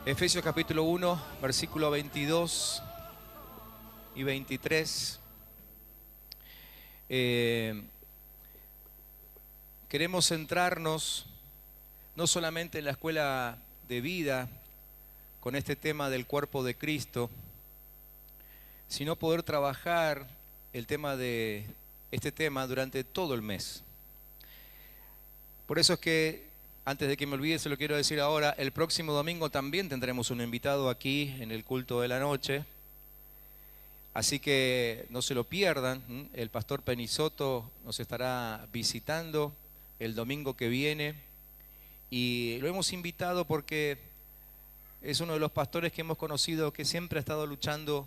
Efesios capítulo 1, versículo 22 y 23. Queremos centrarnos no solamente en la escuela de vida con este tema del cuerpo de Cristo, sino poder trabajar el tema de este tema durante todo el mes. Por eso es que, antes de que me olvide, se lo quiero decir ahora, el próximo domingo también tendremos un invitado aquí en el culto de la noche. Así que no se lo pierdan. El pastor Penisoto nos estará visitando el domingo que viene. Y lo hemos invitado porque es uno de los pastores que hemos conocido que siempre ha estado luchando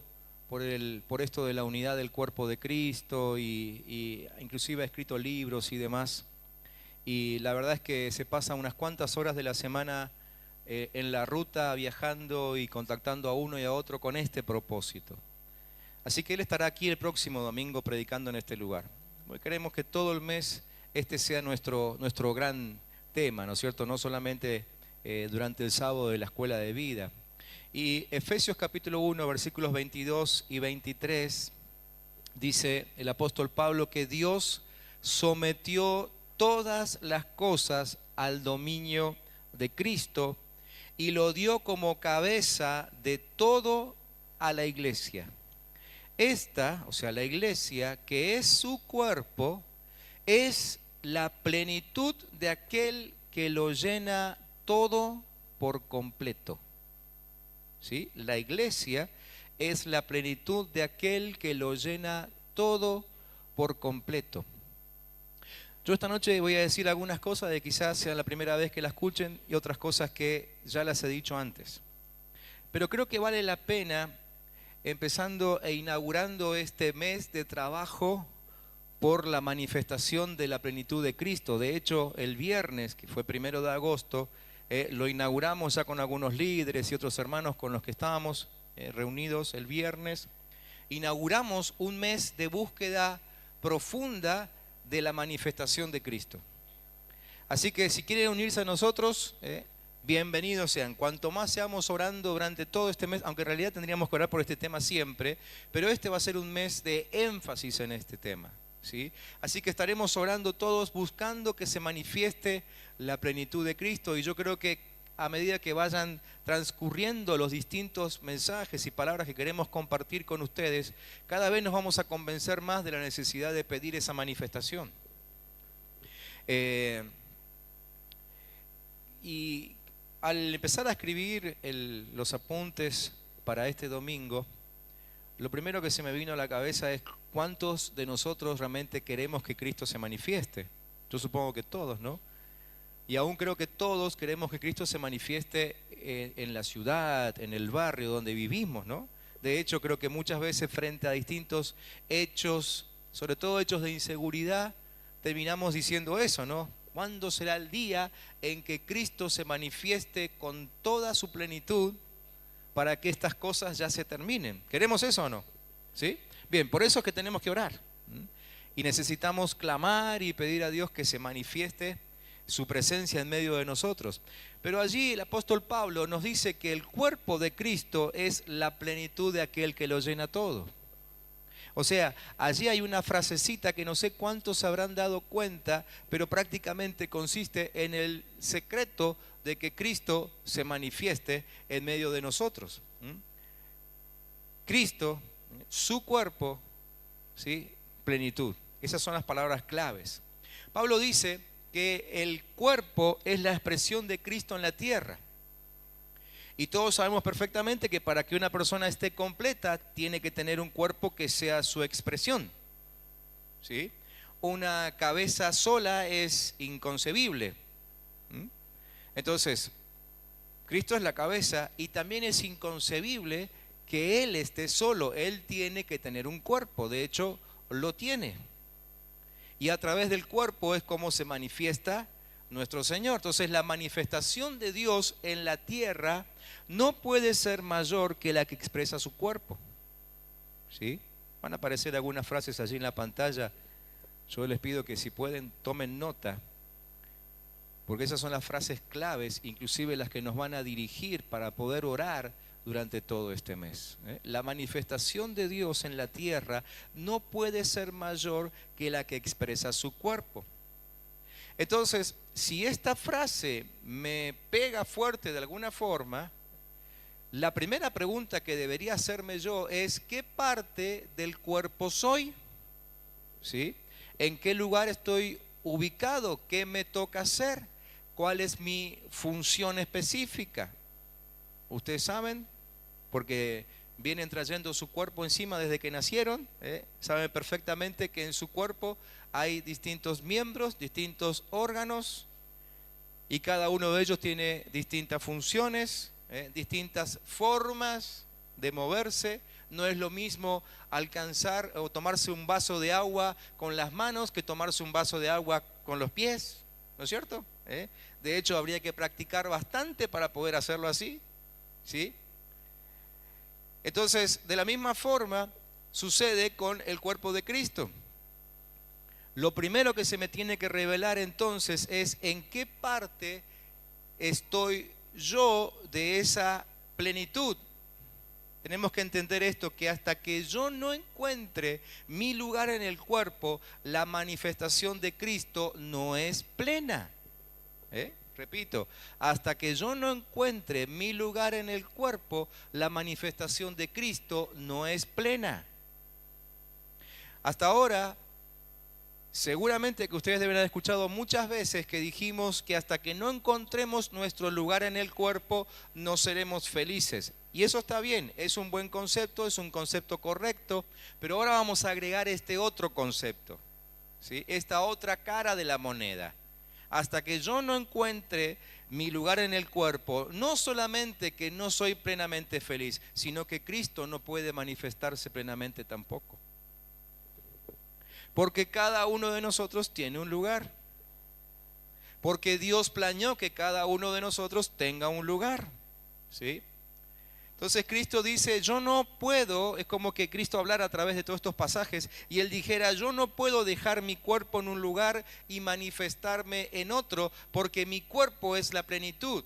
por esto de la unidad del cuerpo de Cristo y inclusive ha escrito libros y demás. Y la verdad es que se pasa unas cuantas horas de la semana en la ruta viajando y contactando a uno y a otro con este propósito. Así que él estará aquí el próximo domingo predicando en este lugar. Hoy queremos que todo el mes este sea nuestro gran tema, ¿no es cierto? No solamente durante el sábado de la escuela de vida. Y Efesios capítulo 1, versículos 22 y 23, dice el apóstol Pablo que Dios sometió todas las cosas al dominio de Cristo y lo dio como cabeza de todo a la iglesia. Esta, o sea, la iglesia, que es su cuerpo, es la plenitud de aquel que lo llena todo por completo. ¿Sí? La iglesia es la plenitud de aquel que lo llena todo por completo. Yo esta noche voy a decir algunas cosas de quizás sea la primera vez que la escuchen y otras cosas que ya las he dicho antes. Pero creo que vale la pena, empezando e inaugurando este mes de trabajo por la manifestación de la plenitud de Cristo. De hecho, el viernes, que fue 1 de agosto, lo inauguramos ya con algunos líderes y otros hermanos con los que estábamos reunidos el viernes. Inauguramos un mes de búsqueda profunda de la manifestación de Cristo. Así que si quieren unirse a nosotros, bienvenidos sean. Cuanto más seamos orando durante todo este mes, aunque en realidad tendríamos que orar por este tema siempre, pero este va a ser un mes de énfasis en este tema, ¿sí? Así que estaremos orando todos buscando que se manifieste la plenitud de Cristo, y yo creo que a medida que vayan transcurriendo los distintos mensajes y palabras que queremos compartir con ustedes, cada vez nos vamos a convencer más de la necesidad de pedir esa manifestación. Y al empezar a escribir los apuntes para este domingo, lo primero que se me vino a la cabeza es cuántos de nosotros realmente queremos que Cristo se manifieste. Yo supongo que todos, ¿no? Y aún creo que todos queremos que Cristo se manifieste en la ciudad, en el barrio donde vivimos, ¿no? De hecho, creo que muchas veces frente a distintos hechos, sobre todo hechos de inseguridad, terminamos diciendo eso, ¿no? ¿Cuándo será el día en que Cristo se manifieste con toda su plenitud para que estas cosas ya se terminen? ¿Queremos eso o no? ¿Sí? Bien, por eso es que tenemos que orar. Y necesitamos clamar y pedir a Dios que se manifieste su presencia en medio de nosotros. Pero allí el apóstol Pablo nos dice que el cuerpo de Cristo es la plenitud de aquel que lo llena todo. O sea, allí hay una frasecita que no sé cuántos se habrán dado cuenta, pero prácticamente consiste en el secreto de que Cristo se manifieste en medio de nosotros. Cristo, su cuerpo, ¿sí? Plenitud. Esas son las palabras claves. Pablo dice que el cuerpo es la expresión de Cristo en la tierra. Y todos sabemos perfectamente que para que una persona esté completa, tiene que tener un cuerpo que sea su expresión, ¿sí? Una cabeza sola es inconcebible. Entonces, Cristo es la cabeza y también es inconcebible que Él esté solo. Él tiene que tener un cuerpo, de hecho, lo tiene. Y a través del cuerpo es como se manifiesta nuestro Señor. Entonces la manifestación de Dios en la tierra no puede ser mayor que la que expresa su cuerpo. ¿Sí? Van a aparecer algunas frases allí en la pantalla. Yo les pido que si pueden tomen nota. porque esas son las frases claves, inclusive las que nos van a dirigir para poder orar durante todo este mes. La manifestación de Dios en la tierra no puede ser mayor que la que expresa su cuerpo. Entonces, si esta frase me pega fuerte de alguna forma, la primera pregunta que debería hacerme yo es: ¿qué parte del cuerpo soy? ¿Sí? ¿En qué lugar estoy ubicado? ¿Qué me toca hacer? ¿Cuál es mi función específica? Ustedes saben, porque vienen trayendo su cuerpo encima desde que nacieron, saben perfectamente que en su cuerpo hay distintos miembros, distintos órganos, y cada uno de ellos tiene distintas funciones, distintas formas de moverse. No es lo mismo alcanzar o tomarse un vaso de agua con las manos que tomarse un vaso de agua con los pies, ¿no es cierto? De hecho, habría que practicar bastante para poder hacerlo así, ¿sí? Entonces, de la misma forma sucede con el cuerpo de Cristo. Lo primero que se me tiene que revelar entonces es en qué parte estoy yo de esa plenitud. Tenemos que entender esto, que hasta que yo no encuentre mi lugar en el cuerpo, la manifestación de Cristo no es plena. Repito, hasta que yo no encuentre mi lugar en el cuerpo, la manifestación de Cristo no es plena. Hasta ahora, seguramente que ustedes deben haber escuchado muchas veces que dijimos que hasta que no encontremos nuestro lugar en el cuerpo, no seremos felices. Y eso está bien, es un buen concepto, es un concepto correcto, pero ahora vamos a agregar este otro concepto, ¿sí? Esta otra cara de la moneda. Hasta que yo no encuentre mi lugar en el cuerpo, no solamente que no soy plenamente feliz, sino que Cristo no puede manifestarse plenamente tampoco. Porque cada uno de nosotros tiene un lugar. Porque Dios planeó que cada uno de nosotros tenga un lugar, ¿sí? Entonces Cristo dice, yo no puedo, es como que Cristo hablara a través de todos estos pasajes y Él dijera, yo no puedo dejar mi cuerpo en un lugar y manifestarme en otro, porque mi cuerpo es la plenitud.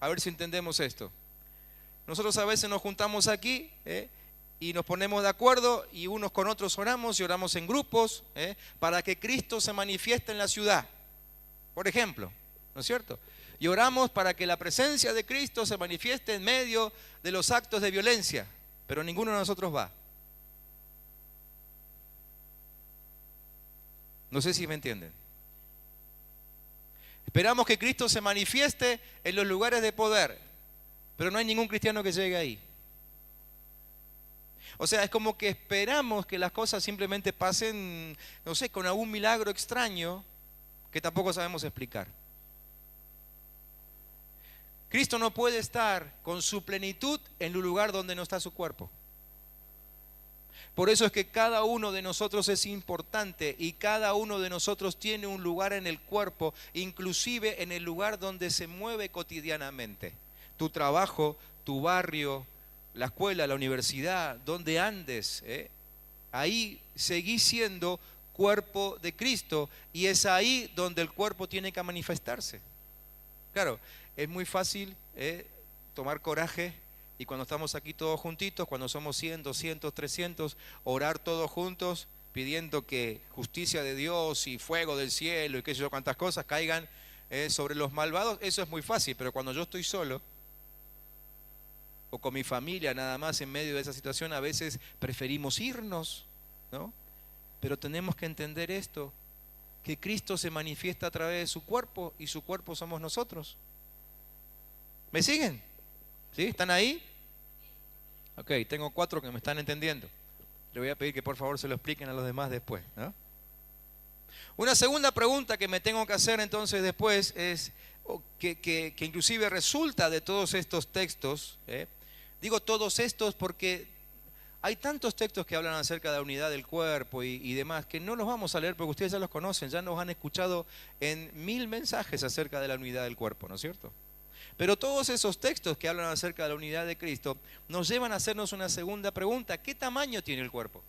A ver si entendemos esto. Nosotros a veces nos juntamos aquí, y nos ponemos de acuerdo y unos con otros oramos y oramos en grupos, para que Cristo se manifieste en la ciudad, por ejemplo, ¿no es cierto? Y oramos para que la presencia de Cristo se manifieste en medio de los actos de violencia, pero ninguno de nosotros va. No sé si me entienden. Esperamos que Cristo se manifieste en los lugares de poder, pero no hay ningún cristiano que llegue ahí. O sea, es como que esperamos que las cosas simplemente pasen, no sé, con algún milagro extraño que tampoco sabemos explicar. Cristo no puede estar con su plenitud en un lugar donde no está su cuerpo. Por eso es que cada uno de nosotros es importante y cada uno de nosotros tiene un lugar en el cuerpo, inclusive en el lugar donde se mueve cotidianamente. Tu trabajo, tu barrio, la escuela, la universidad, donde andes, ahí seguís siendo cuerpo de Cristo y es ahí donde el cuerpo tiene que manifestarse. Claro, es muy fácil tomar coraje y cuando estamos aquí todos juntitos, cuando somos 100, 200, 300, orar todos juntos pidiendo que justicia de Dios y fuego del cielo y qué sé yo cuántas cosas caigan sobre los malvados. Eso es muy fácil, pero cuando yo estoy solo o con mi familia nada más en medio de esa situación, a veces preferimos irnos, ¿no? Pero tenemos que entender esto, que Cristo se manifiesta a través de su cuerpo y su cuerpo somos nosotros. ¿Me siguen? ¿Sí? ¿Están ahí? Ok, tengo 4 que me están entendiendo. Le voy a pedir que por favor se lo expliquen a los demás después, ¿no? Una segunda pregunta que me tengo que hacer entonces después es, que inclusive resulta de todos estos textos, digo todos estos porque hay tantos textos que hablan acerca de la unidad del cuerpo y demás, que no los vamos a leer porque ustedes ya los conocen, ya nos han escuchado en 1000 mensajes acerca de la unidad del cuerpo, ¿no es cierto? Pero todos esos textos que hablan acerca de la unidad de Cristo nos llevan a hacernos una segunda pregunta. ¿Qué tamaño tiene el cuerpo?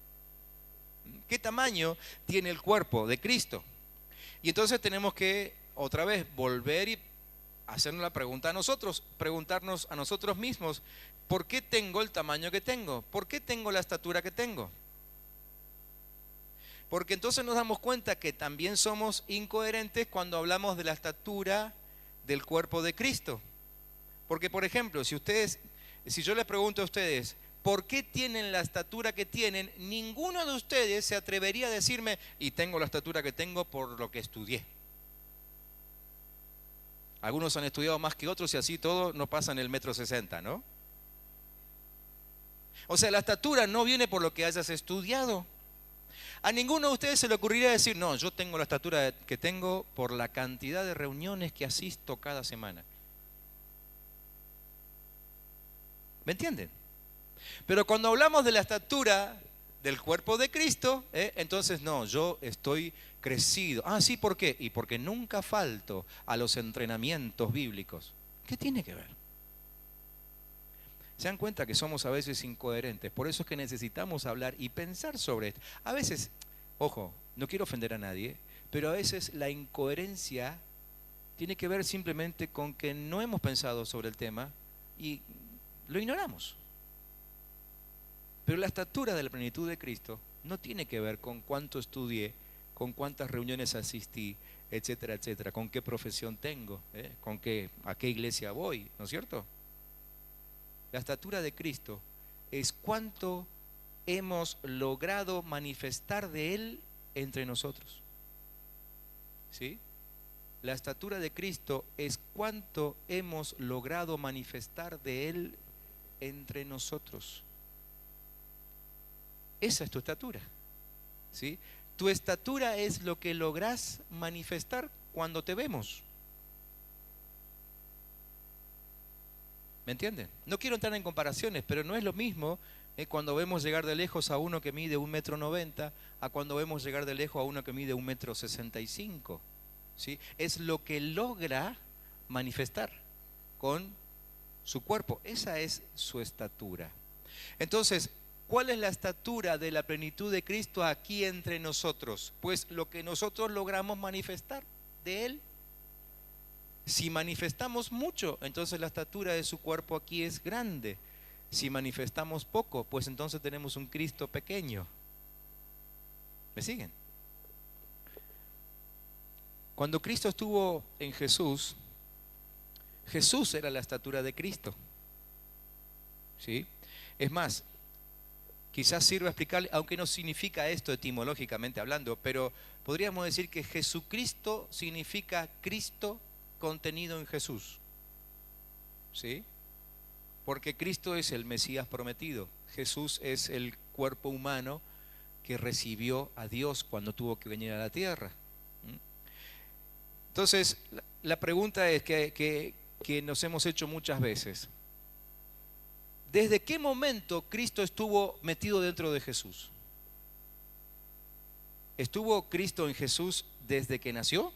¿Qué tamaño tiene el cuerpo de Cristo? Y entonces tenemos que otra vez volver y hacernos la pregunta a nosotros, preguntarnos a nosotros mismos, ¿por qué tengo el tamaño que tengo? ¿Por qué tengo la estatura que tengo? Porque entonces nos damos cuenta que también somos incoherentes cuando hablamos de la estatura del cuerpo de Cristo. Porque, por ejemplo, si yo les pregunto a ustedes, ¿por qué tienen la estatura que tienen? Ninguno de ustedes se atrevería a decirme, y tengo la estatura que tengo por lo que estudié. Algunos han estudiado más que otros y así todo no pasan el 1,60 m, ¿no? O sea, la estatura no viene por lo que hayas estudiado. A ninguno de ustedes se le ocurriría decir, no, yo tengo la estatura que tengo por la cantidad de reuniones que asisto cada semana. ¿Me entienden? Pero cuando hablamos de la estatura del cuerpo de Cristo, entonces no, yo estoy crecido. Ah, sí, ¿por qué? Y porque nunca falto a los entrenamientos bíblicos. ¿Qué tiene que ver? Se dan cuenta que somos a veces incoherentes, por eso es que necesitamos hablar y pensar sobre esto. A veces, ojo, no quiero ofender a nadie, pero a veces la incoherencia tiene que ver simplemente con que no hemos pensado sobre el tema y lo ignoramos. Pero la estatura de la plenitud de Cristo no tiene que ver con cuánto estudié, con cuántas reuniones asistí, etcétera, etcétera, con qué profesión tengo, a qué iglesia voy, ¿no es cierto? La estatura de Cristo es cuánto hemos logrado manifestar de Él entre nosotros. ¿Sí? La estatura de Cristo es cuánto hemos logrado manifestar de Él entre nosotros. Esa es tu estatura. ¿Sí? Tu estatura es lo que lográs manifestar cuando te vemos. ¿Me entienden? No quiero entrar en comparaciones, pero no es lo mismo cuando vemos llegar de lejos a uno que mide 1,90 m a cuando vemos llegar de lejos a uno que mide 1,65 m. ¿Sí? Es lo que logra manifestar con su cuerpo. Esa es su estatura. Entonces, ¿cuál es la estatura de la plenitud de Cristo aquí entre nosotros? Pues lo que nosotros logramos manifestar de Él. Si manifestamos mucho, entonces la estatura de su cuerpo aquí es grande. Si manifestamos poco, pues entonces tenemos un Cristo pequeño. ¿Me siguen? Cuando Cristo estuvo en Jesús, Jesús era la estatura de Cristo. ¿Sí? Es más, quizás sirva explicarle, aunque no significa esto etimológicamente hablando, pero podríamos decir que Jesucristo significa Cristo contenido en Jesús. ¿Sí? Porque Cristo es el Mesías prometido. Jesús es el cuerpo humano que recibió a Dios cuando tuvo que venir a la tierra. Entonces, la pregunta es que nos hemos hecho muchas veces. ¿Desde qué momento Cristo estuvo metido dentro de Jesús? ¿Estuvo Cristo en Jesús desde que nació?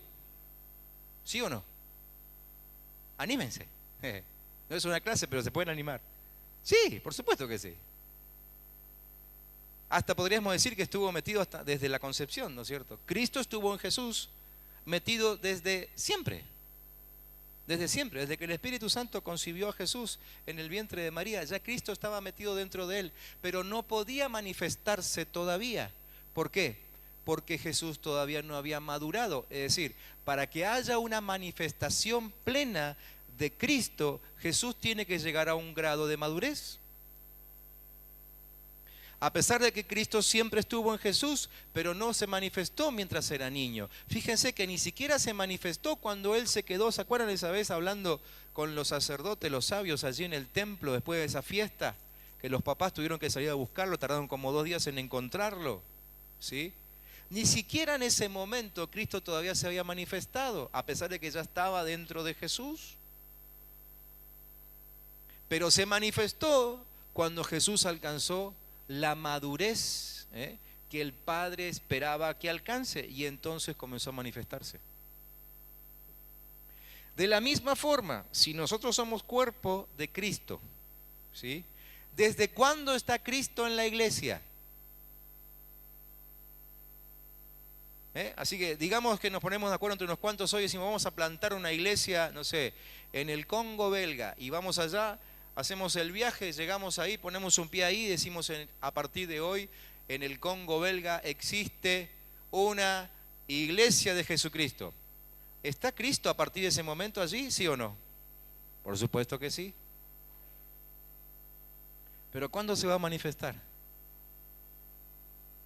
¿Sí o no? Anímense. No es una clase, pero se pueden animar. Sí, por supuesto que sí. Hasta podríamos decir que estuvo metido hasta desde la concepción, ¿no es cierto? Cristo estuvo en Jesús metido desde siempre. Desde siempre, desde que el Espíritu Santo concibió a Jesús en el vientre de María, ya Cristo estaba metido dentro de él, pero no podía manifestarse todavía. ¿Por qué? Porque Jesús todavía no había madurado. Es decir, para que haya una manifestación plena de Cristo, Jesús tiene que llegar a un grado de madurez. A pesar de que Cristo siempre estuvo en Jesús, pero no se manifestó mientras era niño. Fíjense que ni siquiera se manifestó cuando Él se quedó. ¿Se acuerdan esa vez hablando con los sacerdotes, los sabios allí en el templo después de esa fiesta? Que los papás tuvieron que salir a buscarlo, tardaron como 2 días en encontrarlo. ¿Sí? Ni siquiera en ese momento Cristo todavía se había manifestado, a pesar de que ya estaba dentro de Jesús. Pero se manifestó cuando Jesús alcanzó la madurez que el Padre esperaba que alcance, y entonces comenzó a manifestarse. De la misma forma, si nosotros somos cuerpo de Cristo, ¿sí? ¿Desde cuándo está Cristo en la iglesia? Así que digamos que nos ponemos de acuerdo entre unos cuantos hoy y decimos vamos a plantar una iglesia, no sé, en el Congo belga, y vamos allá, hacemos el viaje, llegamos ahí, ponemos un pie ahí y decimos a partir de hoy en el Congo belga existe una iglesia de Jesucristo. ¿Está Cristo a partir de ese momento allí, sí o no? Por supuesto que sí. Pero ¿cuándo se va a manifestar?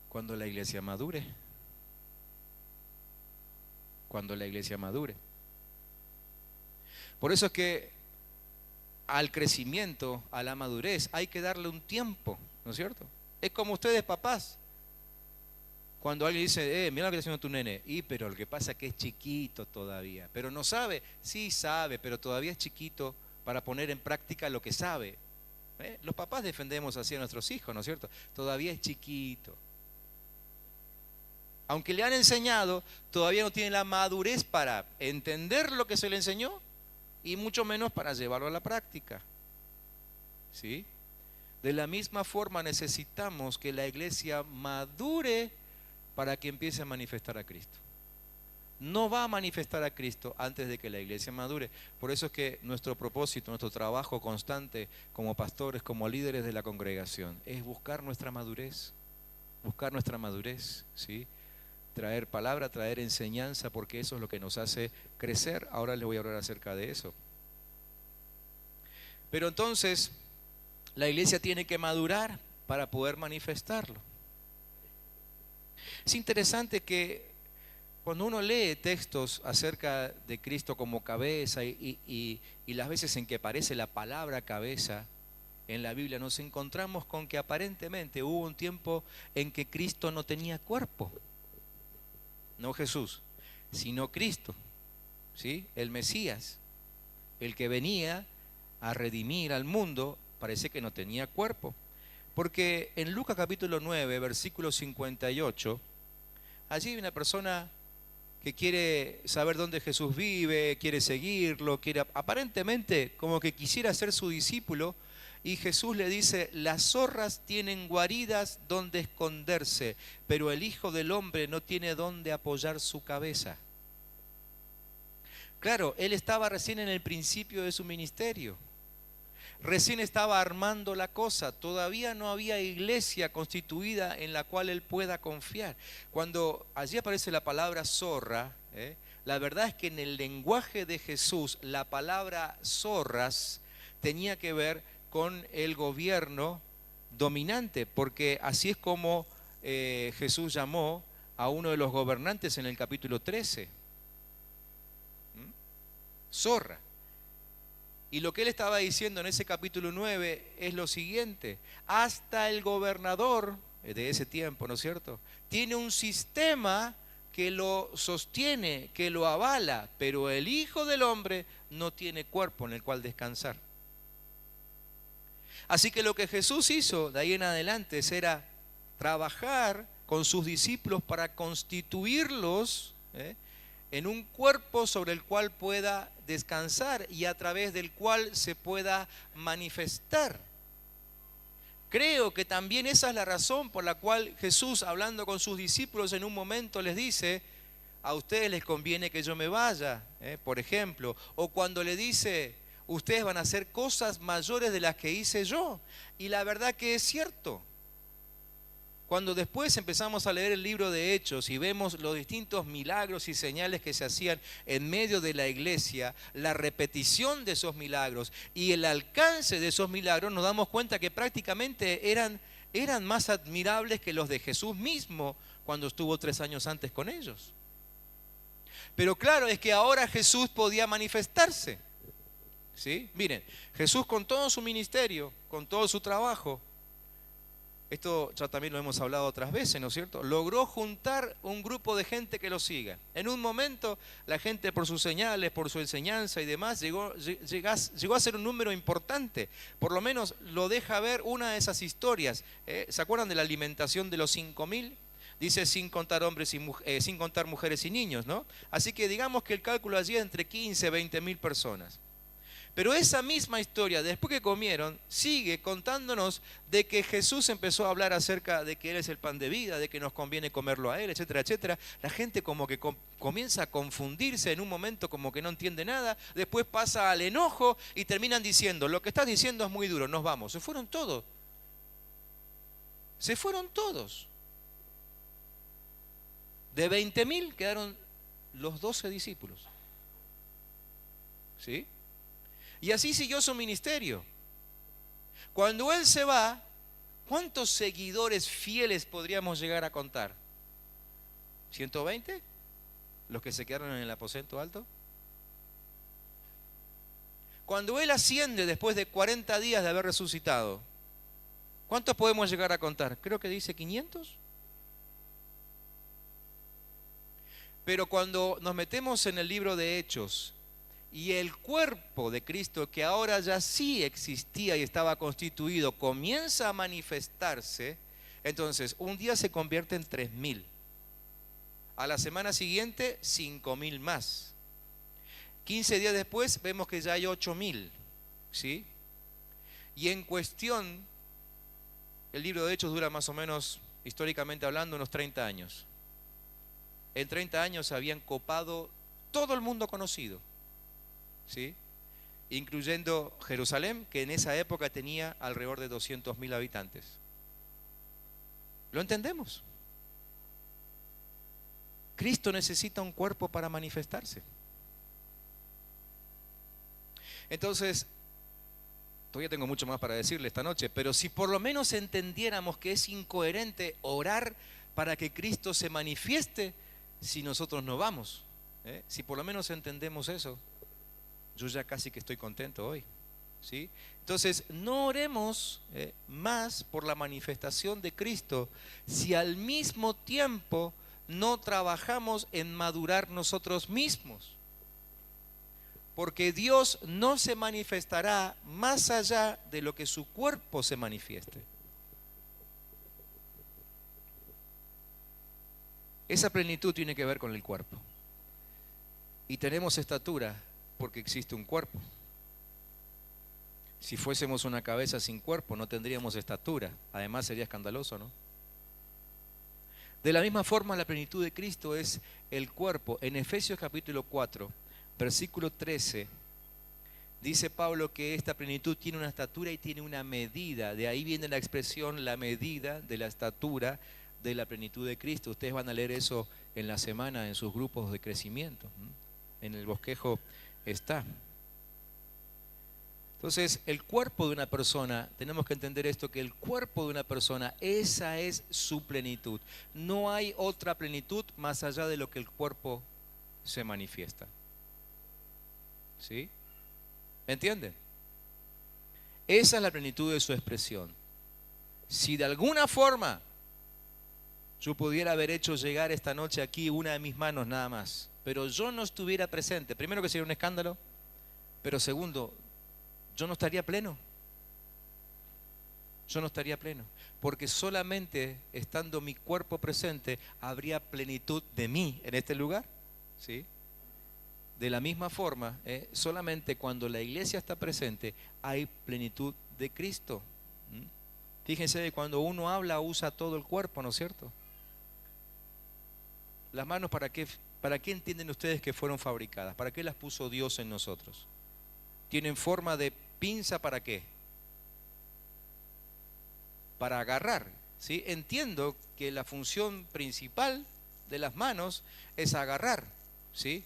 Cuando la iglesia madure. Cuando la iglesia madure. Por eso es que al crecimiento, a la madurez, hay que darle un tiempo, ¿no es cierto? Es como ustedes papás. Cuando alguien dice, mira lo que está haciendo tu nene, pero lo que pasa es que es chiquito todavía, pero no sabe, sí sabe, pero todavía es chiquito para poner en práctica lo que sabe. Los papás defendemos así a nuestros hijos, ¿no es cierto? Todavía es chiquito. Aunque le han enseñado, todavía no tiene la madurez para entender lo que se le enseñó y mucho menos para llevarlo a la práctica. ¿Sí? De la misma forma necesitamos que la iglesia madure para que empiece a manifestar a Cristo. No va a manifestar a Cristo antes de que la iglesia madure. Por eso es que nuestro propósito, nuestro trabajo constante como pastores, como líderes de la congregación, es buscar nuestra madurez. Buscar nuestra madurez, ¿sí? Traer palabra, traer enseñanza, porque eso es lo que nos hace crecer. Ahora les voy a hablar acerca de eso. Pero entonces, la iglesia tiene que madurar para poder manifestarlo. Es interesante que cuando uno lee textos acerca de Cristo como cabeza y las veces en que aparece la palabra cabeza en la Biblia, nos encontramos con que aparentemente hubo un tiempo en que Cristo no tenía cuerpo. No Jesús, sino Cristo, ¿sí? El Mesías, el que venía a redimir al mundo, parece que no tenía cuerpo. Porque en Lucas capítulo 9, versículo 58, allí hay una persona que quiere saber dónde Jesús vive, quiere seguirlo, aparentemente como que quisiera ser su discípulo, y Jesús le dice, las zorras tienen guaridas donde esconderse, pero el Hijo del Hombre no tiene donde apoyar su cabeza. Claro, él estaba recién en el principio de su ministerio. Recién estaba armando la cosa, todavía no había iglesia constituida en la cual él pueda confiar. Cuando allí aparece la palabra zorra, la verdad es que en el lenguaje de Jesús la palabra zorras tenía que ver con el gobierno dominante, porque así es como Jesús llamó a uno de los gobernantes en el capítulo 13. Zorra. Y lo que él estaba diciendo en ese capítulo 9 es lo siguiente: hasta el gobernador de ese tiempo, ¿no es cierto?, tiene un sistema que lo sostiene, que lo avala, pero el Hijo del Hombre no tiene cuerpo en el cual descansar. Así que lo que Jesús hizo de ahí en adelante era trabajar con sus discípulos para constituirlos en un cuerpo sobre el cual pueda descansar y a través del cual se pueda manifestar. Creo que también esa es la razón por la cual Jesús, hablando con sus discípulos en un momento, les dice: a ustedes les conviene que yo me vaya, por ejemplo, o cuando le dice: ustedes van a hacer cosas mayores de las que hice yo. Y la verdad que es cierto. Cuando después empezamos a leer el libro de Hechos y vemos los distintos milagros y señales que se hacían en medio de la iglesia, la repetición de esos milagros y el alcance de esos milagros, nos damos cuenta que prácticamente eran más admirables que los de Jesús mismo cuando estuvo 3 años antes con ellos. Pero claro, es que ahora Jesús podía manifestarse. ¿Sí? Miren, Jesús con todo su ministerio, con todo su trabajo, esto ya también lo hemos hablado otras veces, ¿no es cierto?, logró juntar un grupo de gente que lo siga. En un momento la gente, por sus señales, por su enseñanza y demás, llegó a ser un número importante. Por lo menos lo deja ver una de esas historias. ¿Se acuerdan de la alimentación de los 5.000? Dice sin contar hombres y sin contar mujeres y niños, ¿no? Así que digamos que el cálculo allí es entre 15 y 20.000 personas. Pero esa misma historia, después que comieron, sigue contándonos de que Jesús empezó a hablar acerca de que Él es el pan de vida, de que nos conviene comerlo a Él, etcétera, etcétera. La gente como que comienza a confundirse en un momento, como que no entiende nada. Después pasa al enojo y terminan diciendo, lo que estás diciendo es muy duro, nos vamos. Se fueron todos. Se fueron todos. De 20.000 quedaron los 12 discípulos. ¿Sí? Y así siguió su ministerio. Cuando Él se va, ¿cuántos seguidores fieles podríamos llegar a contar? ¿120? ¿Los que se quedaron en el aposento alto? Cuando Él asciende después de 40 días de haber resucitado, ¿cuántos podemos llegar a contar? Creo que dice 500. Pero cuando nos metemos en el libro de Hechos y el cuerpo de Cristo, que ahora ya sí existía y estaba constituido, comienza a manifestarse, entonces un día se convierte en 3.000. A la semana siguiente, 5.000 más. 15 días después vemos que ya hay 8.000. ¿Sí? Y en cuestión, el libro de Hechos dura más o menos, históricamente hablando, unos 30 años. En 30 años habían copado todo el mundo conocido, ¿sí? Incluyendo Jerusalén, que en esa época tenía alrededor de 200.000 habitantes. ¿Lo entendemos? Cristo necesita un cuerpo para manifestarse. Entonces, todavía tengo mucho más para decirle esta noche, pero si por lo menos entendiéramos que es incoherente orar para que Cristo se manifieste si nosotros no vamos, si por lo menos entendemos eso, yo ya casi que estoy contento hoy, ¿sí? Entonces, no oremos más por la manifestación de Cristo si al mismo tiempo no trabajamos en madurar nosotros mismos. Porque Dios no se manifestará más allá de lo que su cuerpo se manifieste. Esa plenitud tiene que ver con el cuerpo. Y tenemos estatura porque existe un cuerpo. Si fuésemos una cabeza sin cuerpo, no tendríamos estatura. Además sería escandaloso, ¿no? De la misma forma, la plenitud de Cristo es el cuerpo. En Efesios capítulo 4, versículo 13, dice Pablo que esta plenitud tiene una estatura y tiene una medida. De ahí viene la expresión, la medida de la estatura de la plenitud de Cristo. Ustedes van a leer eso en la semana en sus grupos de crecimiento. En el bosquejo está. Entonces, el cuerpo de una persona, tenemos que entender esto, que el cuerpo de una persona, esa es su plenitud. No hay otra plenitud más allá de lo que el cuerpo se manifiesta. ¿Sí? ¿Me entienden? Esa es la plenitud de su expresión. Si de alguna forma yo pudiera haber hecho llegar esta noche aquí una de mis manos nada más, pero yo no estuviera presente, primero que sería un escándalo, pero segundo, yo no estaría pleno. Yo no estaría pleno, porque solamente estando mi cuerpo presente habría plenitud de mí en este lugar, ¿sí? De la misma forma, solamente cuando la iglesia está presente hay plenitud de Cristo. Fíjense que cuando uno habla usa todo el cuerpo, ¿no es cierto? Las manos, ¿para qué entienden ustedes que fueron fabricadas? ¿Para qué las puso Dios en nosotros? ¿Tienen forma de pinza para qué? Para agarrar, ¿sí? Entiendo que la función principal de las manos es agarrar, ¿sí?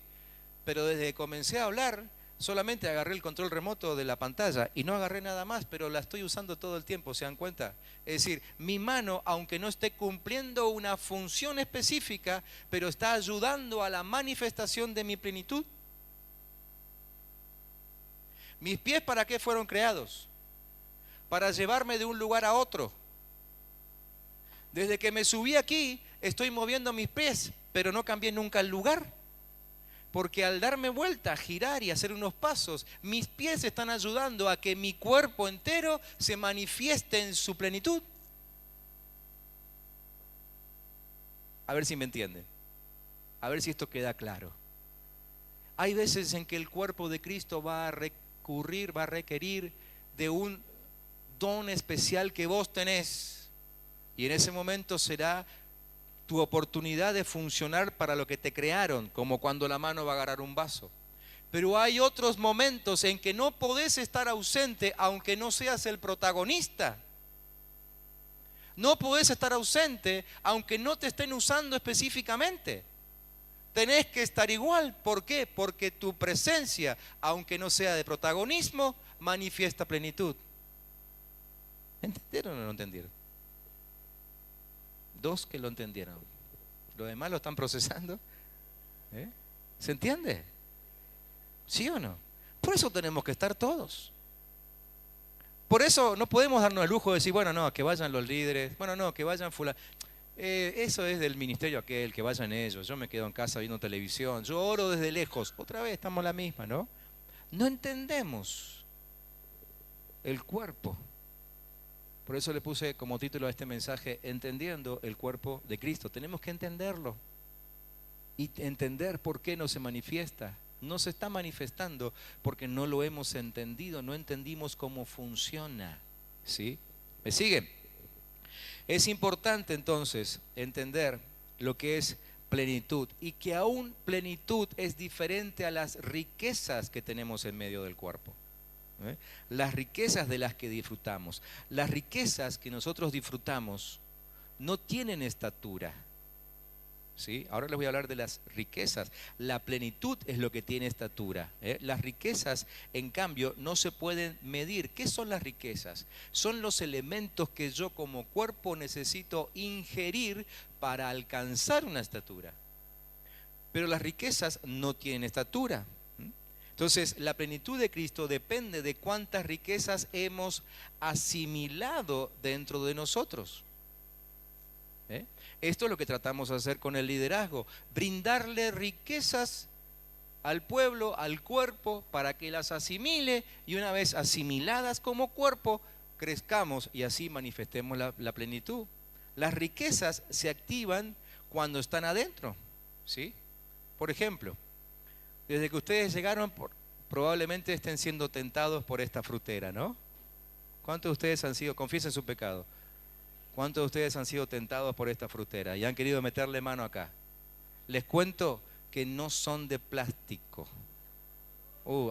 Pero desde que comencé a hablar, solamente agarré el control remoto de la pantalla y no agarré nada más, pero la estoy usando todo el tiempo, ¿se dan cuenta? Es decir, mi mano, aunque no esté cumpliendo una función específica, pero está ayudando a la manifestación de mi plenitud. ¿Mis pies para qué fueron creados? Para llevarme de un lugar a otro. Desde que me subí aquí, estoy moviendo mis pies, pero no cambié nunca el lugar. Porque al darme vuelta, girar y hacer unos pasos, mis pies están ayudando a que mi cuerpo entero se manifieste en su plenitud. A ver si me entienden. A ver si esto queda claro. Hay veces en que el cuerpo de Cristo va a va a requerir de un don especial que vos tenés. Y en ese momento será tu oportunidad de funcionar para lo que te crearon, como cuando la mano va a agarrar un vaso. Pero hay otros momentos en que no podés estar ausente aunque no seas el protagonista. No podés estar ausente aunque no te estén usando específicamente. Tenés que estar igual. ¿Por qué? Porque tu presencia, aunque no sea de protagonismo, manifiesta plenitud. ¿Entendieron o no lo entendieron? Dos que lo entendieron. Los demás lo están procesando. ¿Se entiende? ¿Sí o no? Por eso tenemos que estar todos. Por eso no podemos darnos el lujo de decir, bueno, no, que vayan los líderes, bueno, no, que vayan fulano. Eso es del ministerio aquel, que vayan ellos. Yo me quedo en casa viendo televisión, yo oro desde lejos. Otra vez estamos la misma, ¿no? No entendemos el cuerpo. Por eso le puse como título a este mensaje, entendiendo el cuerpo de Cristo. Tenemos que entenderlo y entender por qué no se manifiesta. No se está manifestando porque no lo hemos entendido, no entendimos cómo funciona. ¿Sí? ¿Me siguen? Es importante entonces entender lo que es plenitud y que aún plenitud es diferente a las riquezas que tenemos en medio del cuerpo. Las riquezas de las que disfrutamos. Las riquezas que nosotros disfrutamos no tienen estatura. ¿Sí? Ahora les voy a hablar de las riquezas. La plenitud es lo que tiene estatura. Las riquezas, en cambio, no se pueden medir. ¿Qué son las riquezas? Son los elementos que yo como cuerpo necesito ingerir para alcanzar una estatura. Pero las riquezas no tienen estatura. Entonces, la plenitud de Cristo depende de cuántas riquezas hemos asimilado dentro de nosotros. Esto es lo que tratamos de hacer con el liderazgo, brindarle riquezas al pueblo, al cuerpo, para que las asimile y una vez asimiladas como cuerpo, crezcamos y así manifestemos la plenitud. Las riquezas se activan cuando están adentro, ¿sí? Por ejemplo, desde que ustedes llegaron, probablemente estén siendo tentados por esta frutera, ¿no? ¿Cuántos de ustedes han sido, confiesen su pecado, cuántos de ustedes han sido tentados por esta frutera y han querido meterle mano acá? Les cuento que no son de plástico.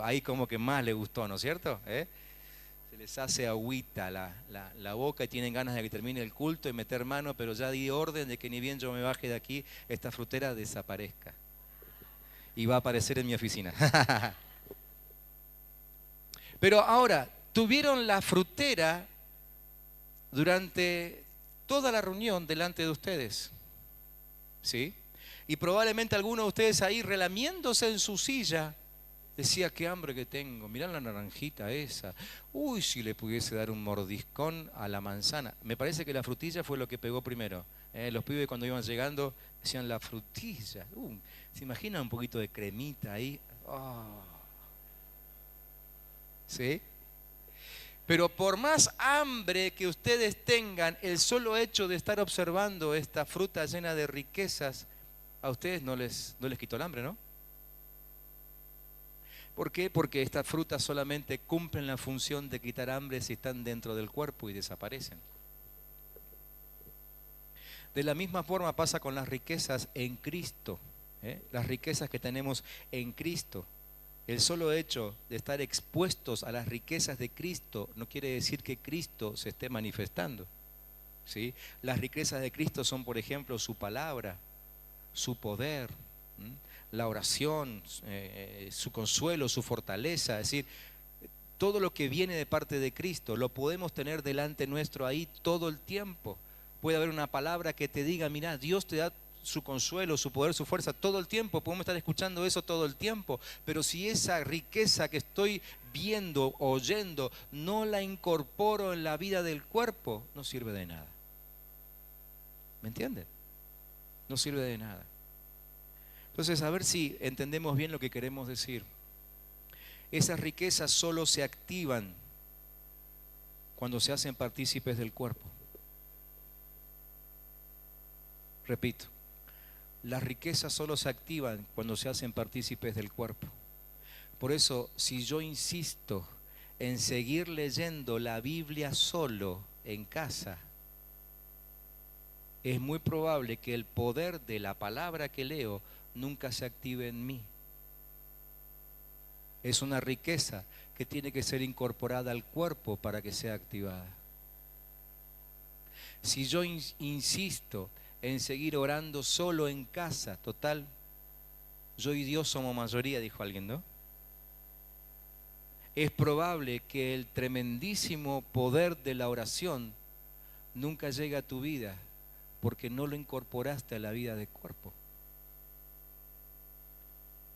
Ahí como que más les gustó, ¿no es cierto? Se les hace agüita la boca y tienen ganas de que termine el culto y meter mano, pero ya di orden de que ni bien yo me baje de aquí, esta frutera desaparezca. Y va a aparecer en mi oficina. Pero ahora, tuvieron la frutera durante toda la reunión delante de ustedes, ¿sí? Y probablemente alguno de ustedes ahí relamiéndose en su silla decía, qué hambre que tengo, mirá la naranjita esa, uy, si le pudiese dar un mordiscón a la manzana. Me parece que la frutilla fue lo que pegó primero. Los pibes cuando iban llegando decían, la frutilla, ¿se imagina un poquito de cremita ahí? ¿Sí? Pero por más hambre que ustedes tengan, el solo hecho de estar observando esta fruta llena de riquezas, a ustedes no les quitó el hambre, ¿no? ¿Por qué? Porque estas frutas solamente cumplen la función de quitar hambre si están dentro del cuerpo y desaparecen. De la misma forma pasa con las riquezas en Cristo, las riquezas que tenemos en Cristo. El solo hecho de estar expuestos a las riquezas de Cristo no quiere decir que Cristo se esté manifestando, ¿sí? Las riquezas de Cristo son, por ejemplo, su palabra, su poder, la oración, su consuelo, su fortaleza. Es decir, todo lo que viene de parte de Cristo lo podemos tener delante nuestro ahí todo el tiempo. Puede haber una palabra que te diga, mira, Dios te da su consuelo, su poder, su fuerza todo el tiempo. Podemos estar escuchando eso todo el tiempo, pero si esa riqueza que estoy viendo, oyendo, no la incorporo en la vida del cuerpo, no sirve de nada. ¿Me entienden? No sirve de nada. Entonces, a ver si entendemos bien lo que queremos decir. Esas riquezas solo se activan cuando se hacen partícipes del cuerpo. Repito, las riquezas solo se activan cuando se hacen partícipes del cuerpo. Por eso, si yo insisto en seguir leyendo la Biblia solo en casa, es muy probable que el poder de la palabra que leo nunca se active en mí. Es una riqueza que tiene que ser incorporada al cuerpo para que sea activada. Si yo insisto en seguir orando solo en casa, total, yo y Dios somos mayoría, dijo alguien, ¿no? Es probable que el tremendísimo poder de la oración nunca llegue a tu vida porque no lo incorporaste a la vida de cuerpo.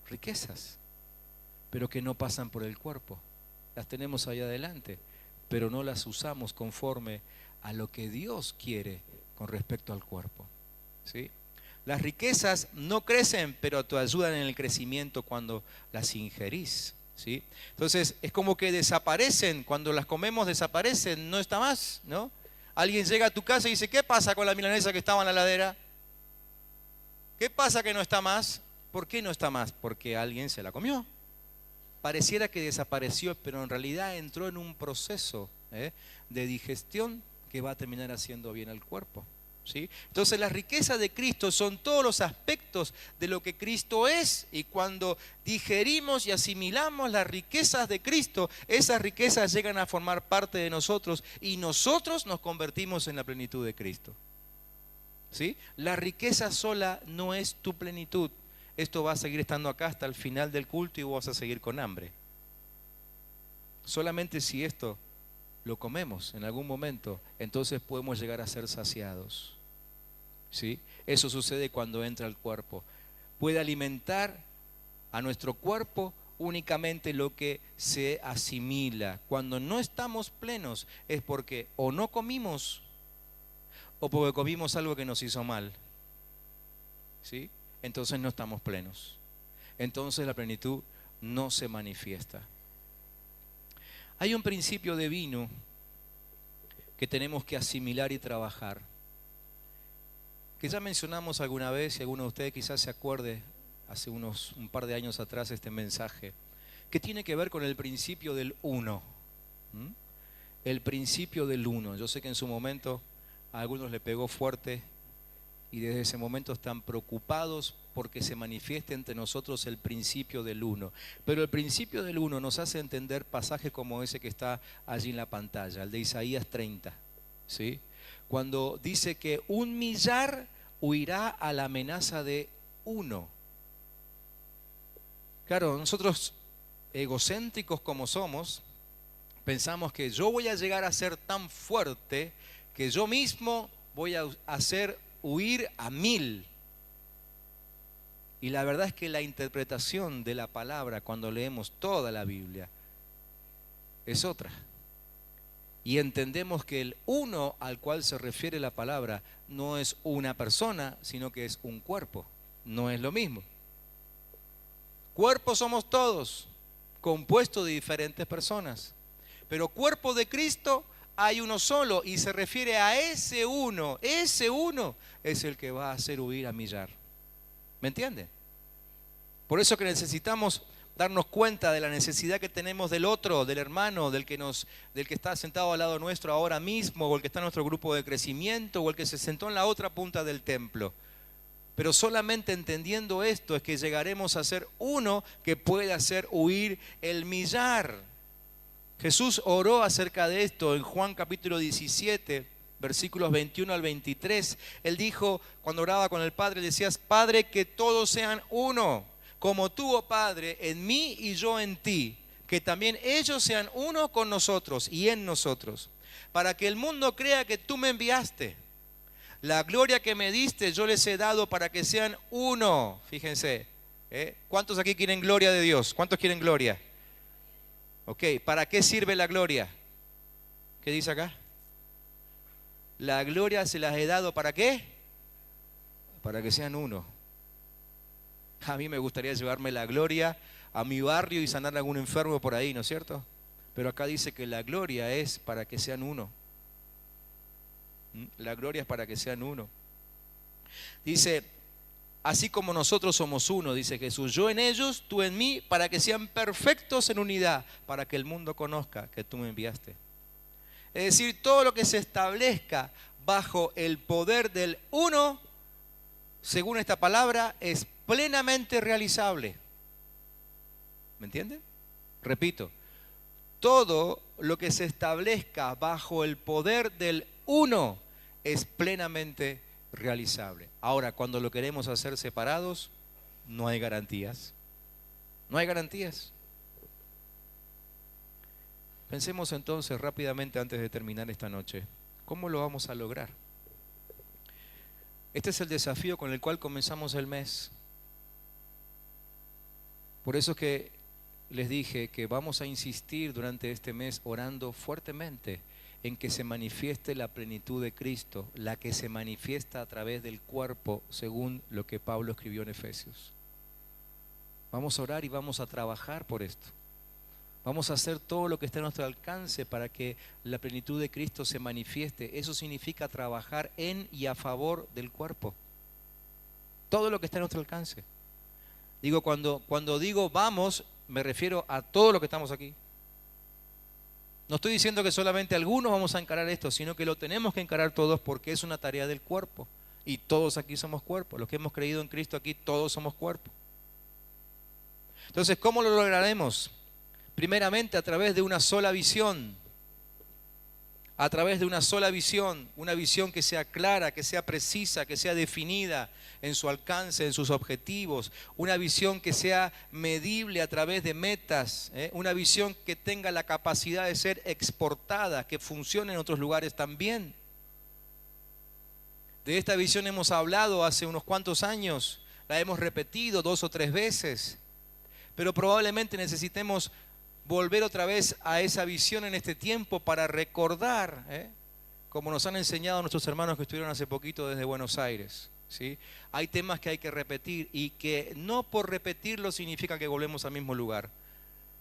Riquezas, pero que no pasan por el cuerpo. Las tenemos ahí adelante, pero no las usamos conforme a lo que Dios quiere con respecto al cuerpo, ¿sí? Las riquezas no crecen, pero te ayudan en el crecimiento cuando las ingerís, ¿sí? Entonces es como que desaparecen, cuando las comemos desaparecen, no está más, ¿no? Alguien llega a tu casa y dice, ¿qué pasa con la milanesa que estaba en la heladera? ¿Qué pasa que no está más? ¿Por qué no está más? Porque alguien se la comió. Pareciera que desapareció, pero en realidad entró en un proceso de digestión que va a terminar haciendo bien al cuerpo, ¿sí? Entonces las riquezas de Cristo son todos los aspectos de lo que Cristo es, y cuando digerimos y asimilamos las riquezas de Cristo, esas riquezas llegan a formar parte de nosotros y nosotros nos convertimos en la plenitud de Cristo, ¿sí? La riqueza sola no es tu plenitud. Esto va a seguir estando acá hasta el final del culto y vos vas a seguir con hambre. Solamente si esto lo comemos en algún momento, entonces podemos llegar a ser saciados, ¿sí? Eso sucede cuando entra al cuerpo. Puede alimentar a nuestro cuerpo únicamente lo que se asimila. Cuando no estamos plenos es porque o no comimos o porque comimos algo que nos hizo mal, ¿sí? Entonces no estamos plenos. Entonces la plenitud no se manifiesta. Hay un principio divino que tenemos que asimilar y trabajar, que ya mencionamos alguna vez, y alguno de ustedes quizás se acuerde hace un par de años atrás este mensaje, que tiene que ver con el principio del uno. El principio del uno. Yo sé que en su momento a algunos le pegó fuerte y desde ese momento están preocupados porque se manifieste entre nosotros el principio del uno. Pero el principio del uno nos hace entender pasajes como ese que está allí en la pantalla, el de Isaías 30, ¿sí? Cuando dice que 1.000.000 huirá a la amenaza de uno. Claro, nosotros, egocéntricos como somos, pensamos que yo voy a llegar a ser tan fuerte que yo mismo voy a hacer huir a 1.000. Y la verdad es que la interpretación de la palabra cuando leemos toda la Biblia es otra. Y entendemos que el uno al cual se refiere la palabra no es una persona, sino que es un cuerpo. No es lo mismo. Cuerpo somos todos, compuestos de diferentes personas. Pero cuerpo de Cristo hay uno solo y se refiere a ese uno. Ese uno es el que va a hacer huir a 1.000.000. ¿Me entiende? Por eso que necesitamos darnos cuenta de la necesidad que tenemos del otro, del hermano, del que está sentado al lado nuestro ahora mismo, o el que está en nuestro grupo de crecimiento, o el que se sentó en la otra punta del templo. Pero solamente entendiendo esto es que llegaremos a ser uno que puede hacer huir el 1.000.000. Jesús oró acerca de esto en Juan capítulo 17, versículos 21 al 23. Él dijo, cuando oraba con el Padre, decías, Padre, que todos sean uno, como tú, oh Padre, en mí y yo en ti, que también ellos sean uno con nosotros y en nosotros, para que el mundo crea que tú me enviaste. La gloria que me diste yo les he dado para que sean uno. Fíjense, ¿cuántos aquí quieren gloria de Dios? ¿Cuántos quieren gloria? Ok, ¿para qué sirve la gloria? ¿Qué dice acá? La gloria se las he dado, ¿para qué? Para que sean uno. A mí me gustaría llevarme la gloria a mi barrio y sanar a algún enfermo por ahí, ¿no es cierto? Pero acá dice que la gloria es para que sean uno. La gloria es para que sean uno. Dice, así como nosotros somos uno, dice Jesús, yo en ellos, tú en mí, para que sean perfectos en unidad, para que el mundo conozca que tú me enviaste. Es decir, todo lo que se establezca bajo el poder del uno, según esta palabra, es plenamente realizable. ¿Me entienden? Repito, todo lo que se establezca bajo el poder del uno es plenamente realizable. Ahora, cuando lo queremos hacer separados, no hay garantías. No hay garantías. Pensemos entonces rápidamente antes de terminar esta noche, ¿cómo lo vamos a lograr? Este es el desafío con el cual comenzamos el mes. Por eso es que les dije que vamos a insistir durante este mes orando fuertemente en que se manifieste la plenitud de Cristo, la que se manifiesta a través del cuerpo, según lo que Pablo escribió en Efesios. Vamos a orar y vamos a trabajar por esto. Vamos a hacer todo lo que esté a nuestro alcance para que la plenitud de Cristo se manifieste. Eso significa trabajar en y a favor del cuerpo. Todo lo que esté a nuestro alcance. Digo, cuando digo vamos, me refiero a todo lo que estamos aquí. No estoy diciendo que solamente algunos vamos a encarar esto, sino que lo tenemos que encarar todos porque es una tarea del cuerpo. Y todos aquí somos cuerpo. Los que hemos creído en Cristo aquí, todos somos cuerpo. Entonces, ¿cómo lo lograremos? Primeramente a través de una sola visión. A través de una sola visión. Una visión que sea clara, que sea precisa, que sea definida en su alcance, en sus objetivos. Una visión que sea medible a través de metas. Una visión que tenga la capacidad de ser exportada, que funcione en otros lugares también. De esta visión hemos hablado hace unos cuantos años. La hemos repetido 2 o 3 veces. Pero probablemente necesitemos volver otra vez a esa visión en este tiempo para recordar, como nos han enseñado nuestros hermanos que estuvieron hace poquito desde Buenos Aires, ¿sí? Hay temas que hay que repetir y que no por repetirlo significa que volvemos al mismo lugar,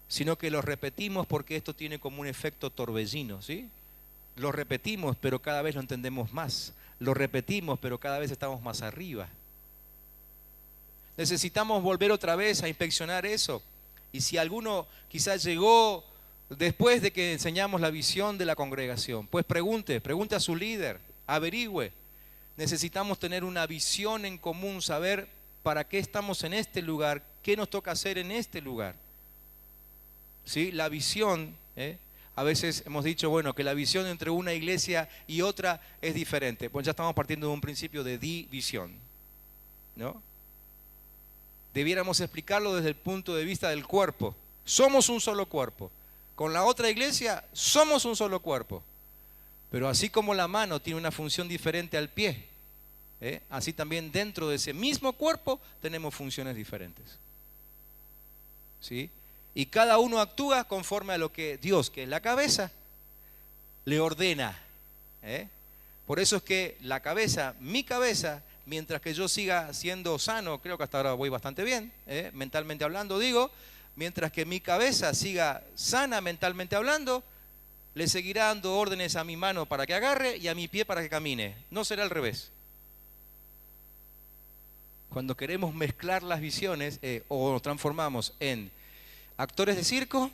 sino que los repetimos porque esto tiene como un efecto torbellino, ¿sí? Lo repetimos, pero cada vez lo entendemos más. Lo repetimos, pero cada vez estamos más arriba. Necesitamos volver otra vez a inspeccionar eso. Y si alguno quizás llegó después de que enseñamos la visión de la congregación, pues pregunte a su líder, averigüe. Necesitamos tener una visión en común, saber para qué estamos en este lugar, qué nos toca hacer en este lugar. ¿Sí? La visión, a veces hemos dicho, bueno, que la visión entre una iglesia y otra es diferente. Pues ya estamos partiendo de un principio de división, ¿no? Debiéramos explicarlo desde el punto de vista del cuerpo. Somos un solo cuerpo. Con la otra iglesia somos un solo cuerpo. Pero así como la mano tiene una función diferente al pie, así también dentro de ese mismo cuerpo tenemos funciones diferentes. ¿Sí? Y cada uno actúa conforme a lo que Dios, que es la cabeza, le ordena. Por eso es que la cabeza, mi cabeza, mientras que yo siga siendo sano, creo que hasta ahora voy bastante bien, mentalmente hablando digo, mientras que mi cabeza siga sana mentalmente hablando, le seguirá dando órdenes a mi mano para que agarre y a mi pie para que camine. No será al revés. Cuando queremos mezclar las visiones, o nos transformamos en actores de circo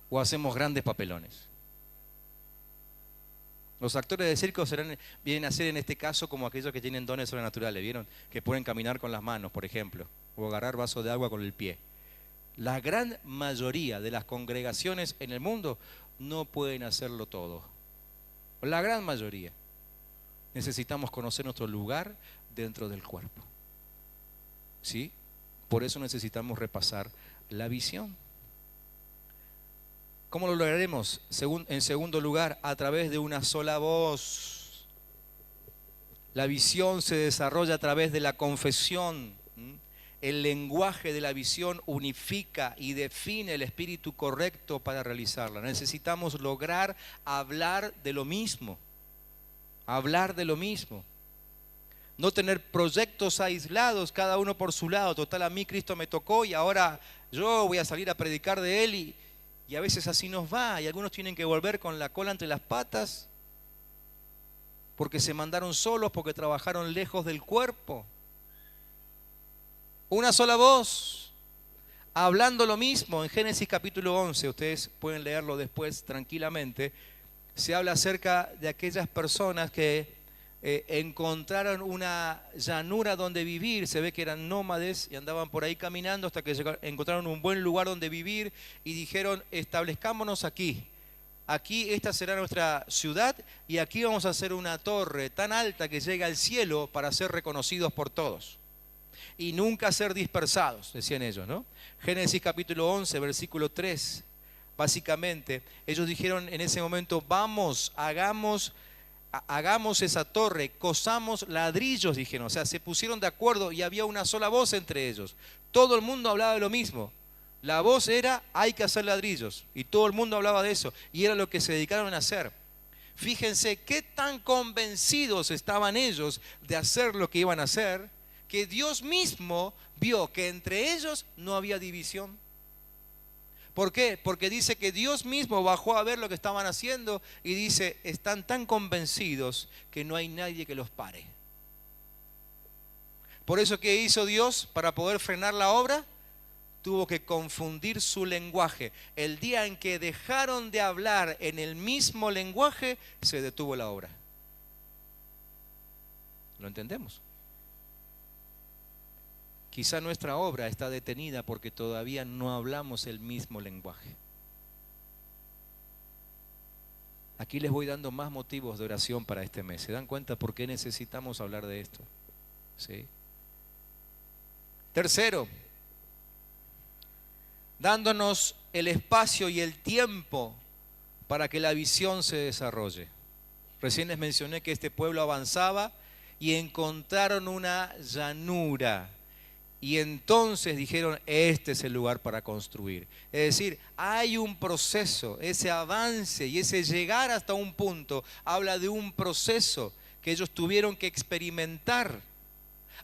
o hacemos grandes papelones. Los actores de circo vienen a ser en este caso como aquellos que tienen dones sobrenaturales, ¿vieron? Que pueden caminar con las manos, por ejemplo, o agarrar vaso de agua con el pie. La gran mayoría de las congregaciones en el mundo no pueden hacerlo todo. La gran mayoría. Necesitamos conocer nuestro lugar dentro del cuerpo. ¿Sí? Por eso necesitamos repasar la visión. ¿Cómo lo lograremos? En segundo lugar, a través de una sola voz. La visión se desarrolla a través de la confesión. El lenguaje de la visión unifica y define el espíritu correcto para realizarla. Necesitamos lograr hablar de lo mismo. Hablar de lo mismo. No tener proyectos aislados, cada uno por su lado. Total, a mí Cristo me tocó y ahora yo voy a salir a predicar de Él y a veces así nos va. Y algunos tienen que volver con la cola entre las patas porque se mandaron solos, porque trabajaron lejos del cuerpo. Una sola voz, hablando lo mismo. En Génesis capítulo 11, ustedes pueden leerlo después tranquilamente, se habla acerca de aquellas personas que encontraron una llanura donde vivir. Se ve que eran nómades y andaban por ahí caminando hasta que encontraron un buen lugar donde vivir y dijeron, establezcámonos aquí. Aquí esta será nuestra ciudad y aquí vamos a hacer una torre tan alta que llega al cielo para ser reconocidos por todos y nunca ser dispersados, decían ellos, ¿no? Génesis capítulo 11, versículo 3. Básicamente, ellos dijeron en ese momento, vamos, hagamos esa torre, cosamos ladrillos, dijeron. O sea, se pusieron de acuerdo y había una sola voz entre ellos. Todo el mundo hablaba de lo mismo. La voz era, hay que hacer ladrillos. Y todo el mundo hablaba de eso. Y era lo que se dedicaron a hacer. Fíjense qué tan convencidos estaban ellos de hacer lo que iban a hacer, que Dios mismo vio que entre ellos no había división. ¿Por qué? Porque dice que Dios mismo bajó a ver lo que estaban haciendo y dice, están tan convencidos que no hay nadie que los pare. Por eso, ¿qué hizo Dios para poder frenar la obra? Tuvo que confundir su lenguaje. El día en que dejaron de hablar en el mismo lenguaje, se detuvo la obra. ¿Lo entendemos? Quizá nuestra obra está detenida porque todavía no hablamos el mismo lenguaje. Aquí les voy dando más motivos de oración para este mes. ¿Se dan cuenta por qué necesitamos hablar de esto? ¿Sí? Tercero, dándonos el espacio y el tiempo para que la visión se desarrolle. Recién les mencioné que este pueblo avanzaba y encontraron una llanura. Y entonces dijeron, este es el lugar para construir. Es decir, hay un proceso, ese avance y ese llegar hasta un punto, habla de un proceso que ellos tuvieron que experimentar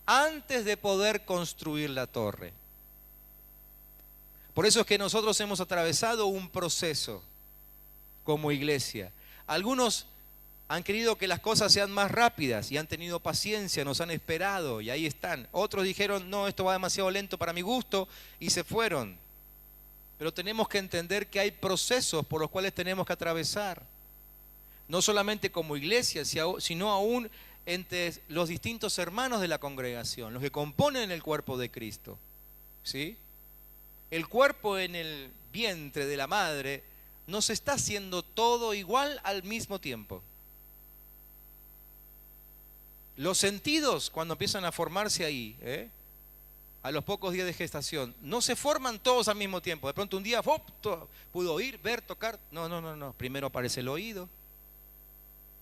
antes de poder construir la torre. Por eso es que nosotros hemos atravesado un proceso como iglesia. Algunos han querido que las cosas sean más rápidas y han tenido paciencia, nos han esperado y ahí están. Otros dijeron, no, esto va demasiado lento para mi gusto y se fueron. Pero tenemos que entender que hay procesos por los cuales tenemos que atravesar. No solamente como iglesia, sino aún entre los distintos hermanos de la congregación, los que componen el cuerpo de Cristo. ¿Sí? El cuerpo en el vientre de la madre no se está haciendo todo igual al mismo tiempo. Los sentidos, cuando empiezan a formarse ahí, a los pocos días de gestación, no se forman todos al mismo tiempo. De pronto un día pudo oír, ver, tocar. No. Primero aparece el oído.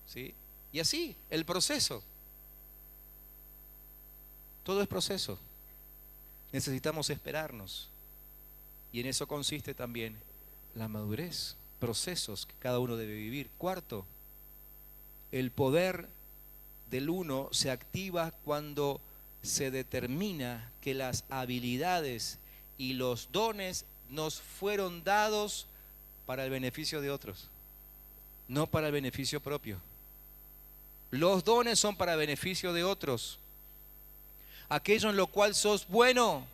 ¿Sí? Y así, el proceso. Todo es proceso. Necesitamos esperarnos. Y en eso consiste también la madurez, procesos que cada uno debe vivir. Cuarto, el poder del uno se activa cuando se determina que las habilidades y los dones nos fueron dados para el beneficio de otros, no para el beneficio propio. Los dones son para beneficio de otros. Aquello en lo cual sos bueno,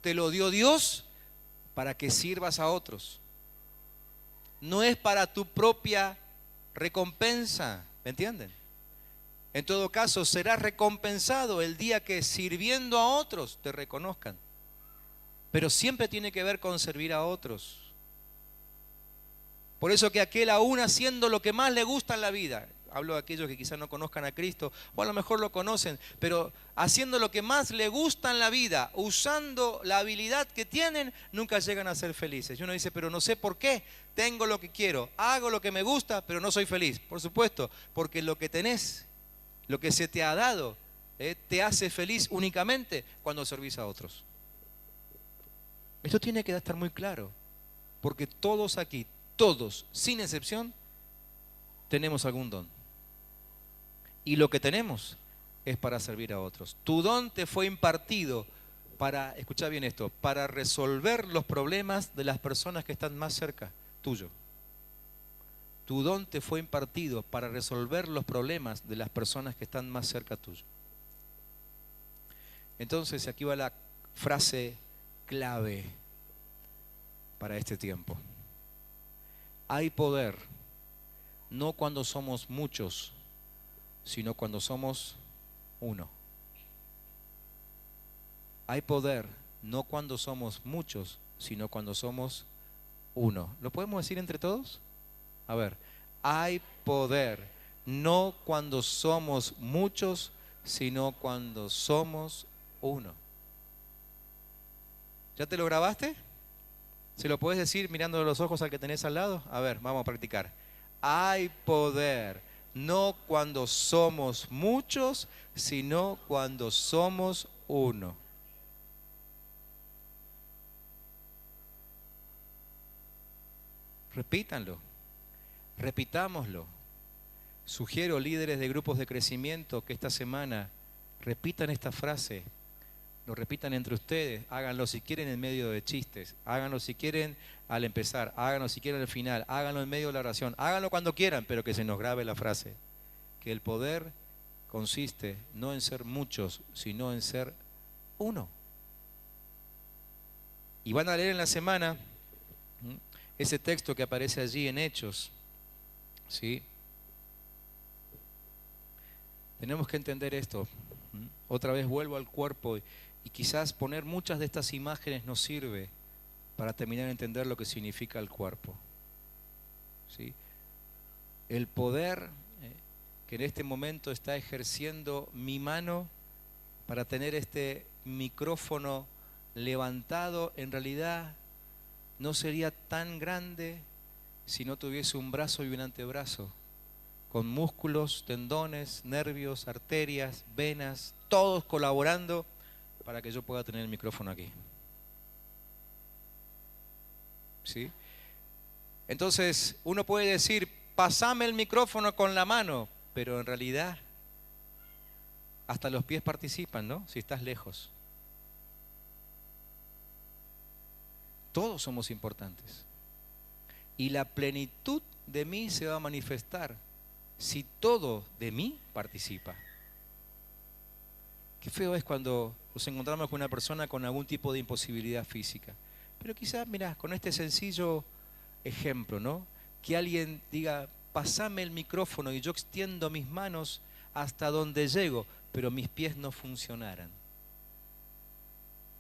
te lo dio Dios para que sirvas a otros. No es para tu propia recompensa, ¿me entienden? En todo caso, serás recompensado el día que sirviendo a otros te reconozcan. Pero siempre tiene que ver con servir a otros. Por eso que aquel aún haciendo lo que más le gusta en la vida, hablo de aquellos que quizás no conozcan a Cristo, o a lo mejor lo conocen, pero haciendo lo que más le gusta en la vida, usando la habilidad que tienen, nunca llegan a ser felices. Y uno dice, pero no sé por qué, tengo lo que quiero, hago lo que me gusta, pero no soy feliz. Por supuesto, porque lo que tenés, lo que se te ha dado, te hace feliz únicamente cuando servís a otros. Esto tiene que estar muy claro, porque todos aquí, todos, sin excepción, tenemos algún don. Y lo que tenemos es para servir a otros. Tu don te fue impartido para, escucha bien esto, para resolver los problemas de las personas que están más cerca tuyo. Tu don te fue impartido para resolver los problemas de las personas que están más cerca tuyo. Entonces, aquí va la frase clave para este tiempo. Hay poder, no cuando somos muchos, sino cuando somos uno. Hay poder, no cuando somos muchos, sino cuando somos uno. ¿Lo podemos decir entre todos? A ver, hay poder, no cuando somos muchos, sino cuando somos uno. ¿Ya te lo grabaste? ¿Se lo puedes decir mirando los ojos al que tenés al lado? A ver, vamos a practicar. Hay poder, no cuando somos muchos, sino cuando somos uno. Repítanlo, repitámoslo. Sugiero, líderes de grupos de crecimiento, que esta semana repitan esta frase, lo repitan entre ustedes, háganlo si quieren en medio de chistes, háganlo si quieren al empezar, háganlo si quieren al final, háganlo en medio de la oración, háganlo cuando quieran, pero que se nos grabe la frase, que el poder consiste no en ser muchos, sino en ser uno. Y van a leer en la semana ese texto que aparece allí en Hechos, ¿sí? Tenemos que entender esto. Otra vez vuelvo al cuerpo y quizás poner muchas de estas imágenes nos sirve para terminar de entender lo que significa el cuerpo, ¿sí? El poder que en este momento está ejerciendo mi mano para tener este micrófono levantado, en realidad no sería tan grande si no tuviese un brazo y un antebrazo, con músculos, tendones, nervios, arterias, venas, todos colaborando para que yo pueda tener el micrófono aquí. ¿Sí? Entonces, uno puede decir, pasame el micrófono con la mano, pero en realidad hasta los pies participan, ¿no? Si estás lejos. Todos somos importantes. Y la plenitud de mí se va a manifestar si todo de mí participa. Qué feo es cuando nos encontramos con una persona con algún tipo de imposibilidad física. Pero quizás, mirá, con este sencillo ejemplo, ¿no? Que alguien diga, pasame el micrófono y yo extiendo mis manos hasta donde llego, pero mis pies no funcionaran.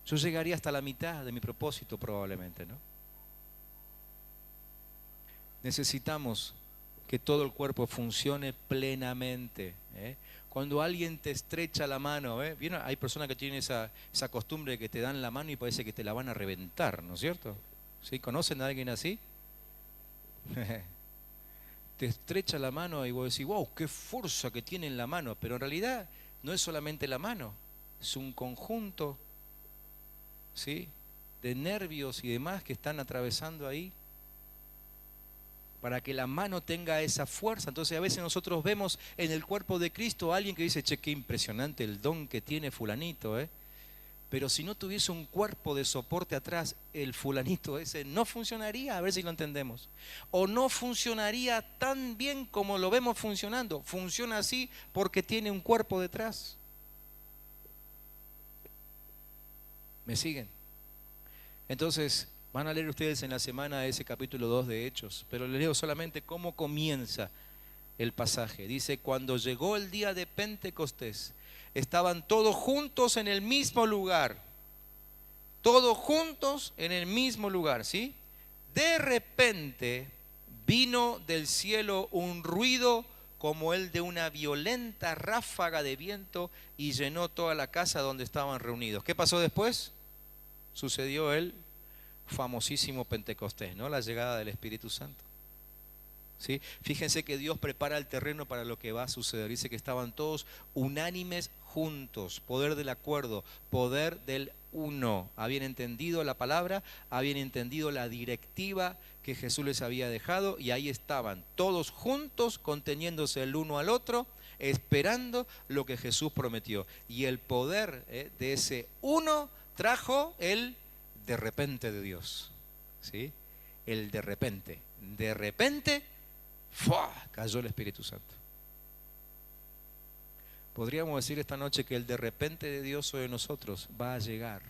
Yo llegaría hasta la mitad de mi propósito probablemente, ¿no? Necesitamos que todo el cuerpo funcione plenamente, ¿eh? Cuando alguien te estrecha la mano, ¿vieron? Hay personas que tienen esa costumbre de que te dan la mano y parece que te la van a reventar, ¿no es cierto? ¿Sí? ¿Conocen a alguien así? Te estrecha la mano y vos decís, wow, qué fuerza que tiene en la mano, pero en realidad no es solamente la mano, es un conjunto, ¿sí?, de nervios y demás que están atravesando ahí para que la mano tenga esa fuerza. Entonces a veces nosotros vemos en el cuerpo de Cristo a alguien que dice, che, qué impresionante el don que tiene fulanito, pero si no tuviese un cuerpo de soporte atrás, el fulanito ese no funcionaría, a ver si lo entendemos, o no funcionaría tan bien como lo vemos funcionando. Funciona así porque tiene un cuerpo detrás. ¿Me siguen? Entonces van a leer ustedes en la semana ese capítulo 2 de Hechos, pero les leo solamente cómo comienza el pasaje. Dice, cuando llegó el día de Pentecostés, estaban todos juntos en el mismo lugar. Todos juntos en el mismo lugar, ¿sí? De repente vino del cielo un ruido como el de una violenta ráfaga de viento y llenó toda la casa donde estaban reunidos. ¿Qué pasó después? Sucedió el famosísimo Pentecostés, ¿no? La llegada del Espíritu Santo. ¿Sí? Fíjense que Dios prepara el terreno para lo que va a suceder. Dice que estaban todos unánimes juntos, poder del acuerdo, poder del uno. Habían entendido la palabra, habían entendido la directiva que Jesús les había dejado y ahí estaban todos juntos, conteniéndose el uno al otro, esperando lo que Jesús prometió. Y el poder de ese uno trajo el de repente de Dios, ¿sí? El de repente, ¡fua!, cayó el Espíritu Santo. Podríamos decir esta noche que el de repente de Dios sobre nosotros va a llegar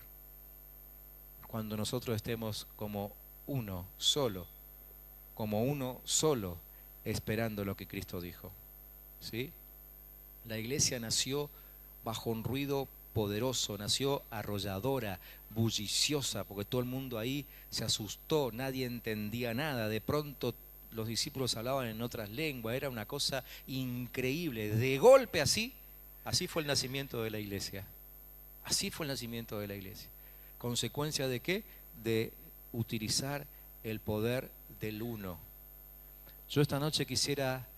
cuando nosotros estemos como uno solo, esperando lo que Cristo dijo. ¿Sí? La iglesia nació bajo un ruido poderoso, nació arrolladora, bulliciosa, porque todo el mundo ahí se asustó, nadie entendía nada. De pronto los discípulos hablaban en otras lenguas, era una cosa increíble. De golpe así fue el nacimiento de la iglesia. Así fue el nacimiento de la iglesia. ¿Consecuencia de qué? De utilizar el poder del uno. Yo esta noche quisiera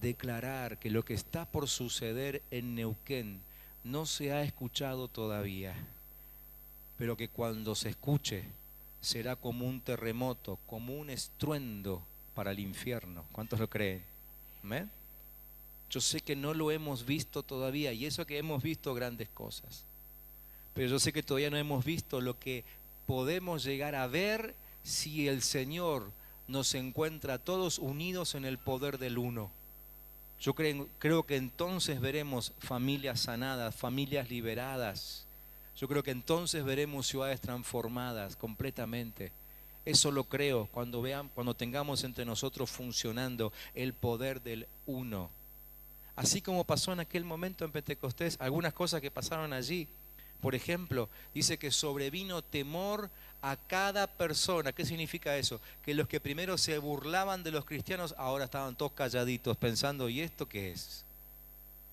declarar que lo que está por suceder en Neuquén no se ha escuchado todavía, pero que cuando se escuche será como un terremoto, como un estruendo para el infierno. ¿Cuántos lo creen? ¿Amén? Yo sé que no lo hemos visto todavía, y eso que hemos visto grandes cosas, pero yo sé que todavía no hemos visto lo que podemos llegar a ver si el Señor nos encuentra a todos unidos en el poder del uno. Yo creo que entonces veremos familias sanadas, familias liberadas. Yo creo que entonces veremos ciudades transformadas completamente. Eso lo creo cuando tengamos entre nosotros funcionando el poder del uno. Así como pasó en aquel momento en Pentecostés, algunas cosas que pasaron allí. Por ejemplo, dice que sobrevino temor a cada persona. ¿Qué significa eso? Que los que primero se burlaban de los cristianos ahora estaban todos calladitos pensando, ¿y esto qué es?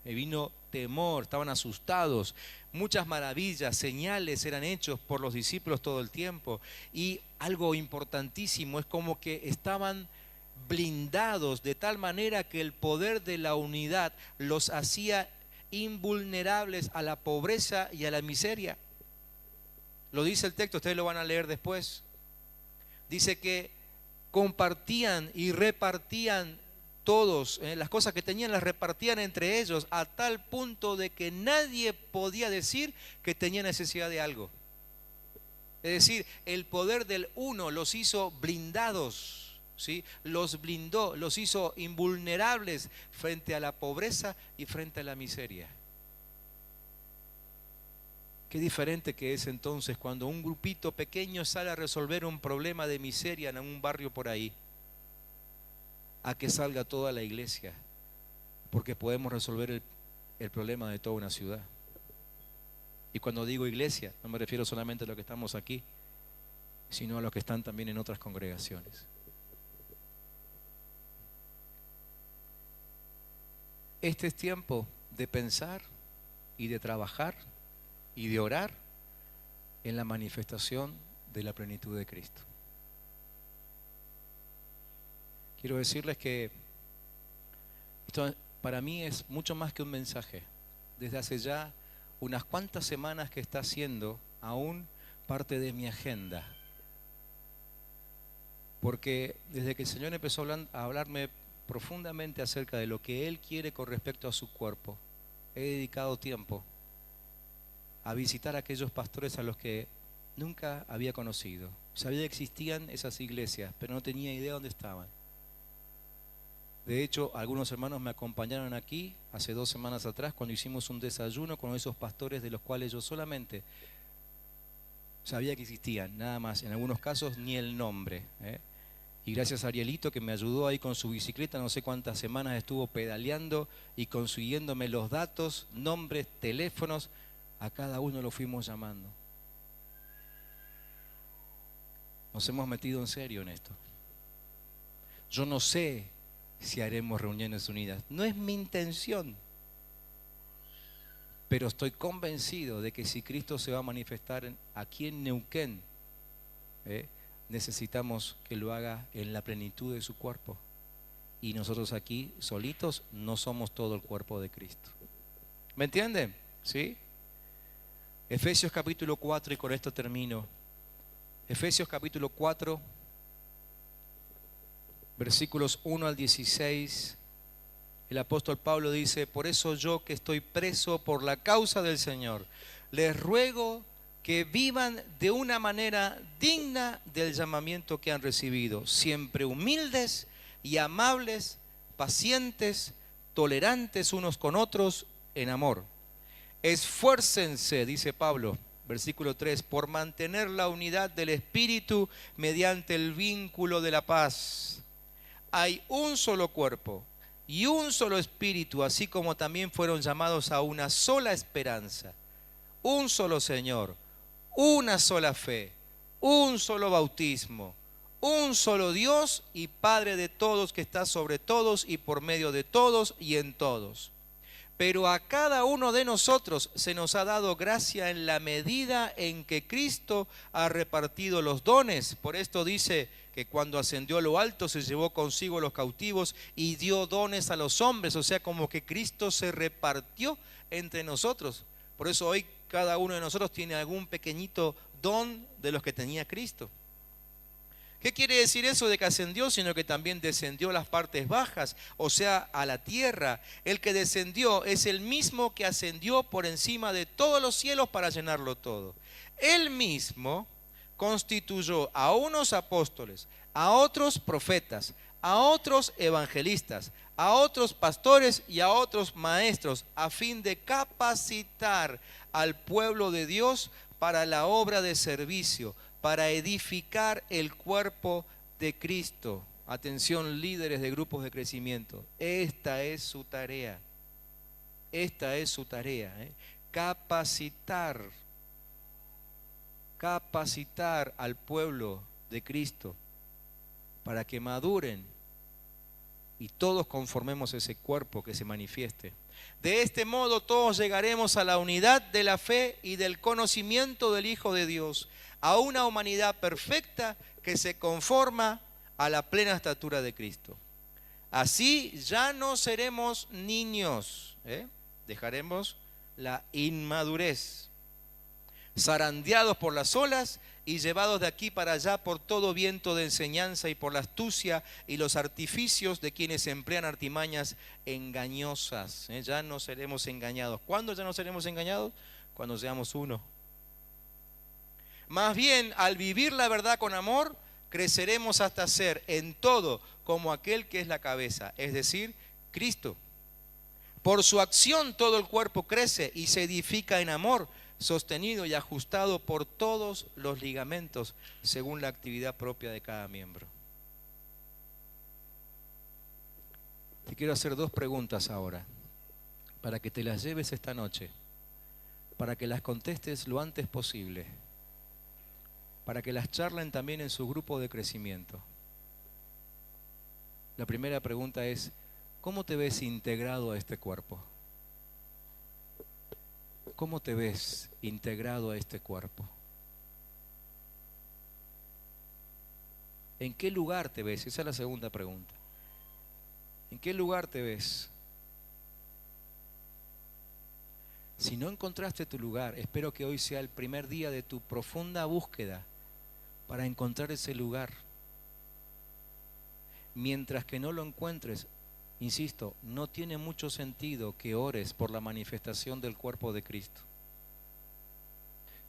Vino temor, estaban asustados. Muchas maravillas, señales eran hechos por los discípulos todo el tiempo. Y algo importantísimo es como que estaban blindados de tal manera que el poder de la unidad los hacía invulnerables a la pobreza y a la miseria. Lo dice el texto, ustedes lo van a leer después. Dice que compartían y repartían todos, las cosas que tenían las repartían entre ellos, a tal punto de que nadie podía decir que tenía necesidad de algo. Es decir, el poder del uno los hizo blindados, ¿sí? Los blindó, los hizo invulnerables frente a la pobreza y frente a la miseria. Qué diferente que es entonces cuando un grupito pequeño sale a resolver un problema de miseria en un barrio por ahí, a que salga toda la iglesia, porque podemos resolver el problema de toda una ciudad. Y cuando digo iglesia, no me refiero solamente a los que estamos aquí, sino a los que están también en otras congregaciones. Este es tiempo de pensar y de trabajar y de orar en la manifestación de la plenitud de Cristo. Quiero decirles que esto para mí es mucho más que un mensaje. Desde hace ya unas cuantas semanas que está siendo aún parte de mi agenda. Porque desde que el Señor empezó a hablarme profundamente acerca de lo que Él quiere con respecto a su cuerpo, he dedicado tiempo a visitar a aquellos pastores a los que nunca había conocido. Sabía que existían esas iglesias, pero no tenía idea dónde estaban. De hecho, algunos hermanos me acompañaron aquí hace 2 semanas atrás cuando hicimos un desayuno con esos pastores de los cuales yo solamente sabía que existían, nada más, en algunos casos ni el nombre. Y gracias a Arielito que me ayudó ahí con su bicicleta, no sé cuántas semanas estuvo pedaleando y consiguiéndome los datos, nombres, teléfonos, a cada uno lo fuimos llamando. Nos hemos metido en serio en esto. Yo no sé si haremos reuniones unidas, no es mi intención, pero estoy convencido de que si Cristo se va a manifestar aquí en Neuquén, necesitamos que lo haga en la plenitud de su cuerpo, y nosotros aquí solitos no somos todo el cuerpo de Cristo. ¿Me entienden? ¿Sí? Efesios capítulo 4, y con esto termino. Efesios capítulo 4, versículos 1 al 16, el apóstol Pablo dice: por eso yo, que estoy preso por la causa del Señor, les ruego que vivan de una manera digna del llamamiento que han recibido, siempre humildes y amables, pacientes, tolerantes unos con otros en amor. Esfuércense, dice Pablo, versículo 3, por mantener la unidad del Espíritu mediante el vínculo de la paz. Hay un solo cuerpo y un solo Espíritu, así como también fueron llamados a una sola esperanza, un solo Señor, una sola fe, un solo bautismo, un solo Dios y Padre de todos, que está sobre todos y por medio de todos y en todos. Pero a cada uno de nosotros se nos ha dado gracia en la medida en que Cristo ha repartido los dones. Por esto dice que cuando ascendió a lo alto se llevó consigo los cautivos y dio dones a los hombres. O sea, como que Cristo se repartió entre nosotros. Por eso hoy cada uno de nosotros tiene algún pequeñito don de los que tenía Cristo. ¿Qué quiere decir eso de que ascendió? Sino que también descendió a las partes bajas, o sea, a la tierra. El que descendió es el mismo que ascendió por encima de todos los cielos para llenarlo todo. Él mismo constituyó a unos apóstoles, a otros profetas, a otros evangelistas, a otros pastores y a otros maestros, a fin de capacitar al pueblo de Dios para la obra de servicio, para edificar el cuerpo de Cristo. Atención, líderes de grupos de crecimiento. Esta es su tarea. Esta es su tarea. Capacitar al pueblo de Cristo para que maduren y todos conformemos ese cuerpo que se manifieste. De este modo todos llegaremos a la unidad de la fe y del conocimiento del Hijo de Dios, a una humanidad perfecta que se conforma a la plena estatura de Cristo. Así ya no seremos niños, dejaremos la inmadurez, zarandeados por las olas y llevados de aquí para allá por todo viento de enseñanza y por la astucia y los artificios de quienes emplean artimañas engañosas. Ya no seremos engañados. ¿Cuándo ya no seremos engañados? Cuando seamos uno. Más bien, al vivir la verdad con amor, creceremos hasta ser en todo como aquel que es la cabeza, es decir, Cristo. Por su acción todo el cuerpo crece y se edifica en amor, sostenido y ajustado por todos los ligamentos, según la actividad propia de cada miembro. Te quiero hacer dos preguntas ahora, para que te las lleves esta noche, para que las contestes lo antes posible, para que las charlen también en su grupo de crecimiento. La primera pregunta es, ¿cómo te ves integrado a este cuerpo? ¿Cómo te ves integrado a este cuerpo? ¿En qué lugar te ves? Esa es la segunda pregunta. ¿En qué lugar te ves? Si no encontraste tu lugar, espero que hoy sea el primer día de tu profunda búsqueda para encontrar ese lugar. Mientras que no lo encuentres, insisto, no tiene mucho sentido que ores por la manifestación del cuerpo de Cristo.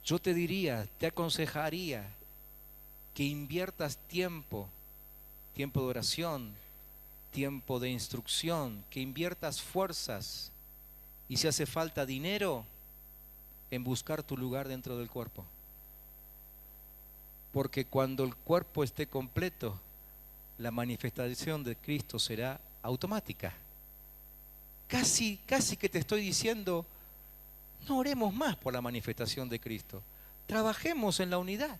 Yo te diría, te aconsejaría que inviertas tiempo de oración, tiempo de instrucción, que inviertas fuerzas y si hace falta dinero en buscar tu lugar dentro del cuerpo. Porque cuando el cuerpo esté completo, la manifestación de Cristo será automática. Casi que te estoy diciendo, no oremos más por la manifestación de Cristo. Trabajemos en la unidad.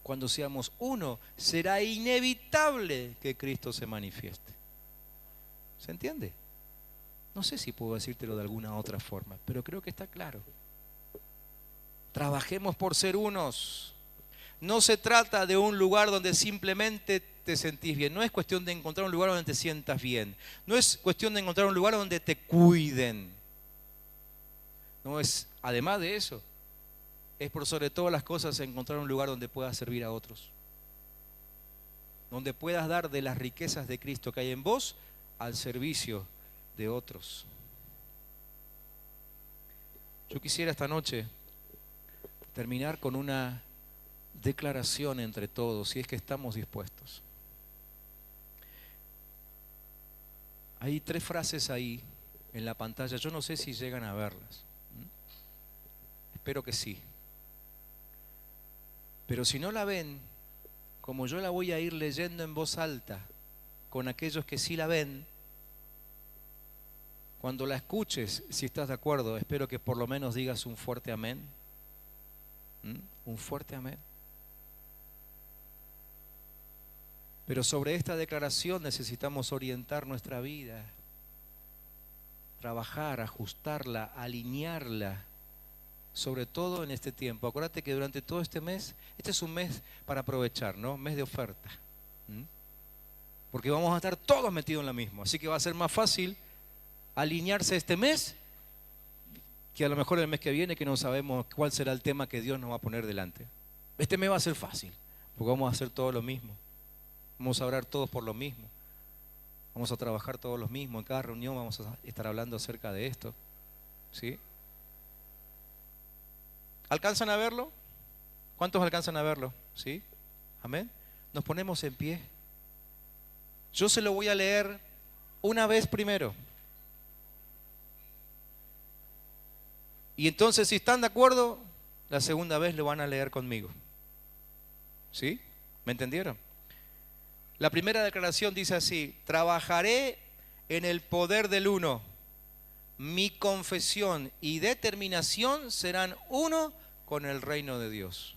Cuando seamos uno, será inevitable que Cristo se manifieste. ¿Se entiende? No sé si puedo decírtelo de alguna otra forma, pero creo que está claro. Trabajemos por ser unos. No se trata de un lugar donde simplemente te sentís bien. No es cuestión de encontrar un lugar donde te sientas bien. No es cuestión de encontrar un lugar donde te cuiden. No es, además de eso, es por sobre todas las cosas encontrar un lugar donde puedas servir a otros. Donde puedas dar de las riquezas de Cristo que hay en vos al servicio de otros. Yo quisiera esta noche terminar con una declaración entre todos, si es que estamos dispuestos. Hay 3 frases ahí en la pantalla, yo no sé si llegan a verlas. Espero que sí. Pero si no la ven, como yo la voy a ir leyendo en voz alta con aquellos que sí la ven, cuando la escuches, si estás de acuerdo, espero que por lo menos digas un fuerte amén. Un fuerte amén. Pero sobre esta declaración necesitamos orientar nuestra vida, trabajar, ajustarla, alinearla, sobre todo en este tiempo. Acuérdate que durante todo este mes, este es un mes para aprovechar, ¿no? Mes de oferta. Porque vamos a estar todos metidos en lo mismo, así que va a ser más fácil alinearse este mes que a lo mejor el mes que viene, que no sabemos cuál será el tema que Dios nos va a poner delante. Este mes va a ser fácil, porque vamos a hacer todo lo mismo. Vamos a orar todos por lo mismo. Vamos a trabajar todos los mismos. En cada reunión vamos a estar hablando acerca de esto. ¿Sí? ¿Alcanzan a verlo? ¿Cuántos alcanzan a verlo? ¿Sí? Amén. Nos ponemos en pie. Yo se lo voy a leer una vez primero. Y entonces, si están de acuerdo, la segunda vez lo van a leer conmigo. ¿Sí? ¿Me entendieron? La primera declaración dice así: trabajaré en el poder del uno. Mi confesión y determinación serán uno con el reino de Dios.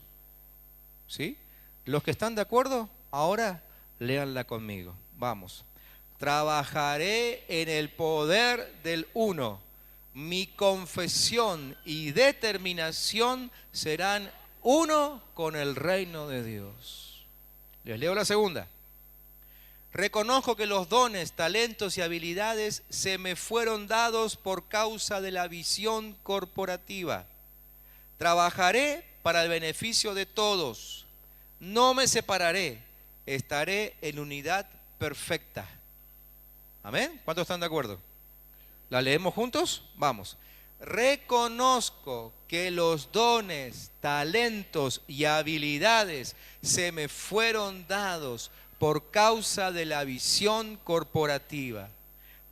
¿Sí? Los que están de acuerdo, ahora léanla conmigo. Vamos. Trabajaré en el poder del uno. Mi confesión y determinación serán uno con el reino de Dios. Les leo la segunda. Reconozco que los dones, talentos y habilidades se me fueron dados por causa de la visión corporativa. Trabajaré para el beneficio de todos. No me separaré. Estaré en unidad perfecta. ¿Amén? ¿Cuántos están de acuerdo? ¿La leemos juntos? Vamos. Reconozco que los dones, talentos y habilidades se me fueron dados por causa de la visión corporativa.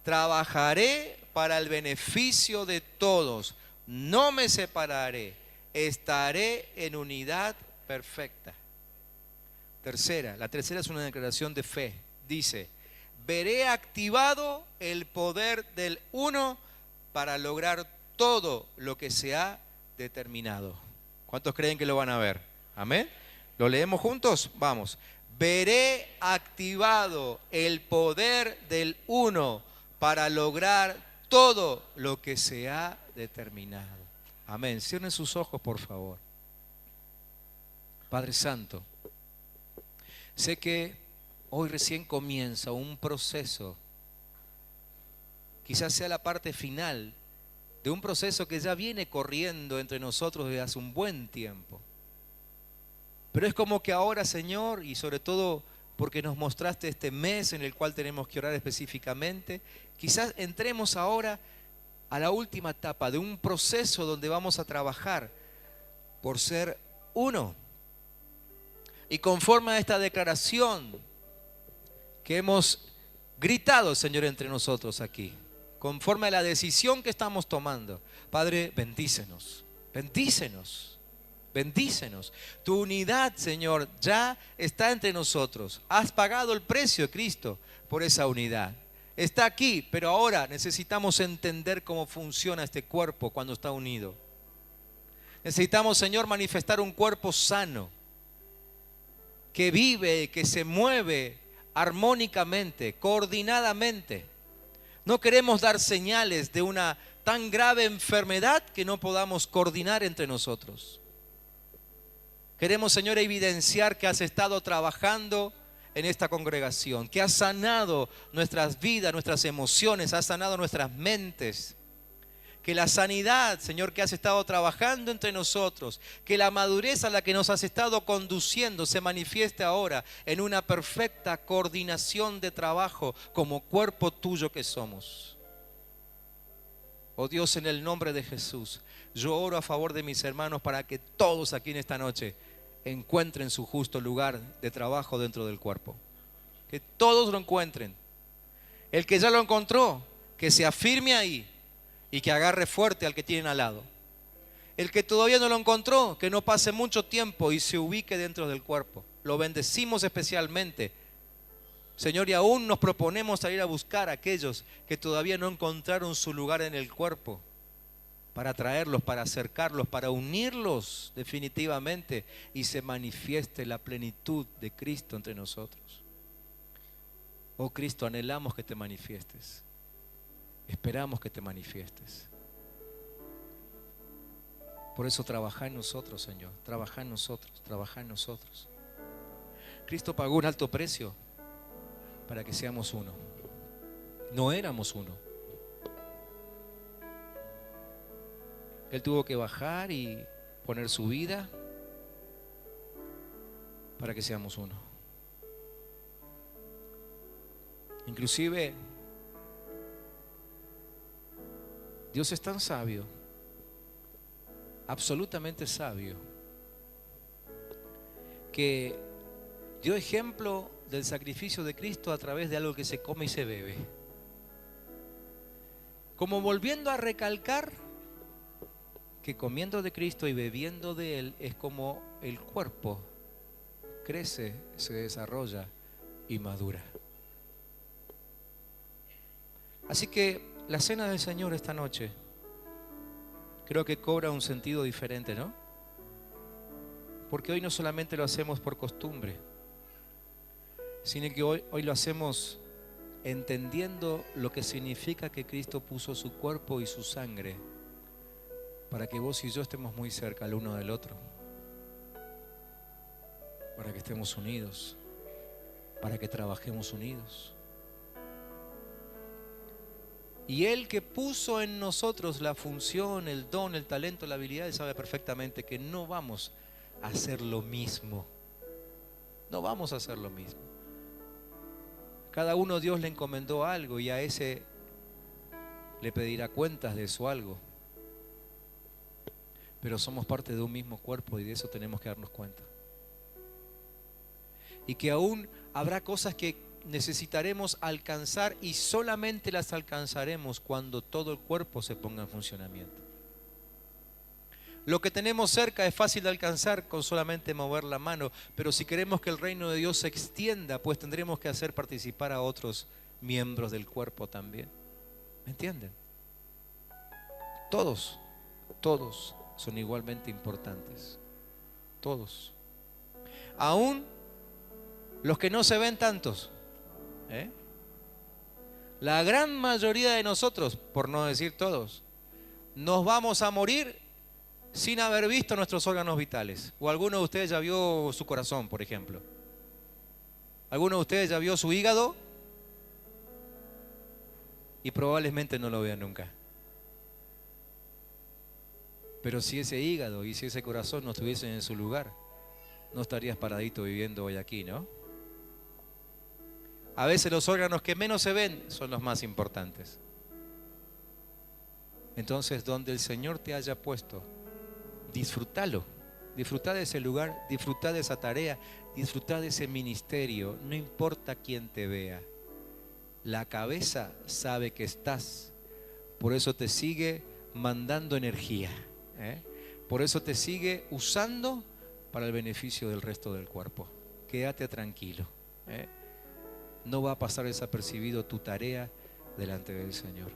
Trabajaré para el beneficio de todos. No me separaré. Estaré en unidad perfecta. La tercera es una declaración de fe. Dice: veré activado el poder del uno para lograr todo lo que se ha determinado. ¿Cuántos creen que lo van a ver? ¿Amén? ¿Lo leemos juntos? Vamos. Veré activado el poder del uno para lograr todo lo que se ha determinado. Amén. Cierren sus ojos, por favor. Padre Santo, sé que hoy recién comienza un proceso, quizás sea la parte final de un proceso que ya viene corriendo entre nosotros desde hace un buen tiempo. Pero es como que ahora, Señor, y sobre todo porque nos mostraste este mes en el cual tenemos que orar específicamente, quizás entremos ahora a la última etapa de un proceso donde vamos a trabajar por ser uno. Y conforme a esta declaración que hemos gritado, Señor, entre nosotros aquí, conforme a la decisión que estamos tomando, Padre, bendícenos, bendícenos. Bendícenos. Tu unidad, Señor, ya está entre nosotros. Has pagado el precio de Cristo por esa unidad. Está aquí, pero ahora necesitamos entender cómo funciona este cuerpo cuando está unido. Necesitamos, Señor, manifestar un cuerpo sano, que vive, que se mueve armónicamente, coordinadamente. No queremos dar señales de una tan grave enfermedad que no podamos coordinar entre nosotros. Queremos, Señor, evidenciar que has estado trabajando en esta congregación, que has sanado nuestras vidas, nuestras emociones, has sanado nuestras mentes. Que la sanidad, Señor, que has estado trabajando entre nosotros, que la madurez a la que nos has estado conduciendo se manifieste ahora en una perfecta coordinación de trabajo como cuerpo tuyo que somos. Oh Dios, en el nombre de Jesús, yo oro a favor de mis hermanos para que todos aquí en esta noche encuentren su justo lugar de trabajo dentro del cuerpo. Que todos lo encuentren. El que ya lo encontró, que se afirme ahí y que agarre fuerte al que tienen al lado. El que todavía no lo encontró, que no pase mucho tiempo y se ubique dentro del cuerpo. Lo bendecimos especialmente. Señor, y aún nos proponemos salir a buscar a aquellos que todavía no encontraron su lugar en el cuerpo, para traerlos, para acercarlos, para unirlos definitivamente y se manifieste la plenitud de Cristo entre nosotros. Oh Cristo, anhelamos que te manifiestes. Esperamos que te manifiestes. Por eso trabaja en nosotros, Señor. Trabaja en nosotros, trabaja en nosotros. Cristo pagó un alto precio para que seamos uno. No éramos uno. Él tuvo que bajar y poner su vida para que seamos uno. Inclusive, Dios es tan sabio, absolutamente sabio, que dio ejemplo del sacrificio de Cristo a través de algo que se come y se bebe. Como volviendo a recalcar que comiendo de Cristo y bebiendo de Él es como el cuerpo crece, se desarrolla y madura. Así que la cena del Señor esta noche creo que cobra un sentido diferente, ¿no? Porque hoy no solamente lo hacemos por costumbre, sino que hoy lo hacemos entendiendo lo que significa que Cristo puso su cuerpo y su sangre para que vos y yo estemos muy cerca el uno del otro, para que estemos unidos, para que trabajemos unidos. Y Él que puso en nosotros la función, el don, el talento, la habilidad, Él sabe perfectamente que no vamos a hacer lo mismo. No vamos a hacer lo mismo. Cada uno Dios le encomendó algo y a ese le pedirá cuentas de su algo. Pero somos parte de un mismo cuerpo y de eso tenemos que darnos cuenta. Y que aún habrá cosas que necesitaremos alcanzar y solamente las alcanzaremos cuando todo el cuerpo se ponga en funcionamiento. Lo que tenemos cerca es fácil de alcanzar con solamente mover la mano, pero si queremos que el reino de Dios se extienda, pues tendremos que hacer participar a otros miembros del cuerpo también. ¿Me entienden? Todos son igualmente importantes. Todos. Aún los que no se ven tantos. La gran mayoría de nosotros, por no decir todos, nos vamos a morir sin haber visto nuestros órganos vitales. O alguno de ustedes ya vio su corazón, por ejemplo. ¿Alguno de ustedes ya vio su hígado? Y probablemente no lo vean nunca. Pero si ese hígado y si ese corazón no estuviesen en su lugar, no estarías paradito viviendo hoy aquí, ¿no? A veces los órganos que menos se ven son los más importantes. Entonces, donde el Señor te haya puesto, disfrútalo. Disfruta de ese lugar, disfruta de esa tarea, disfruta de ese ministerio. No importa quién te vea. La cabeza sabe que estás. Por eso te sigue mandando energía. Por eso te sigue usando para el beneficio del resto del cuerpo. Quédate tranquilo. No va a pasar desapercibido tu tarea delante del Señor.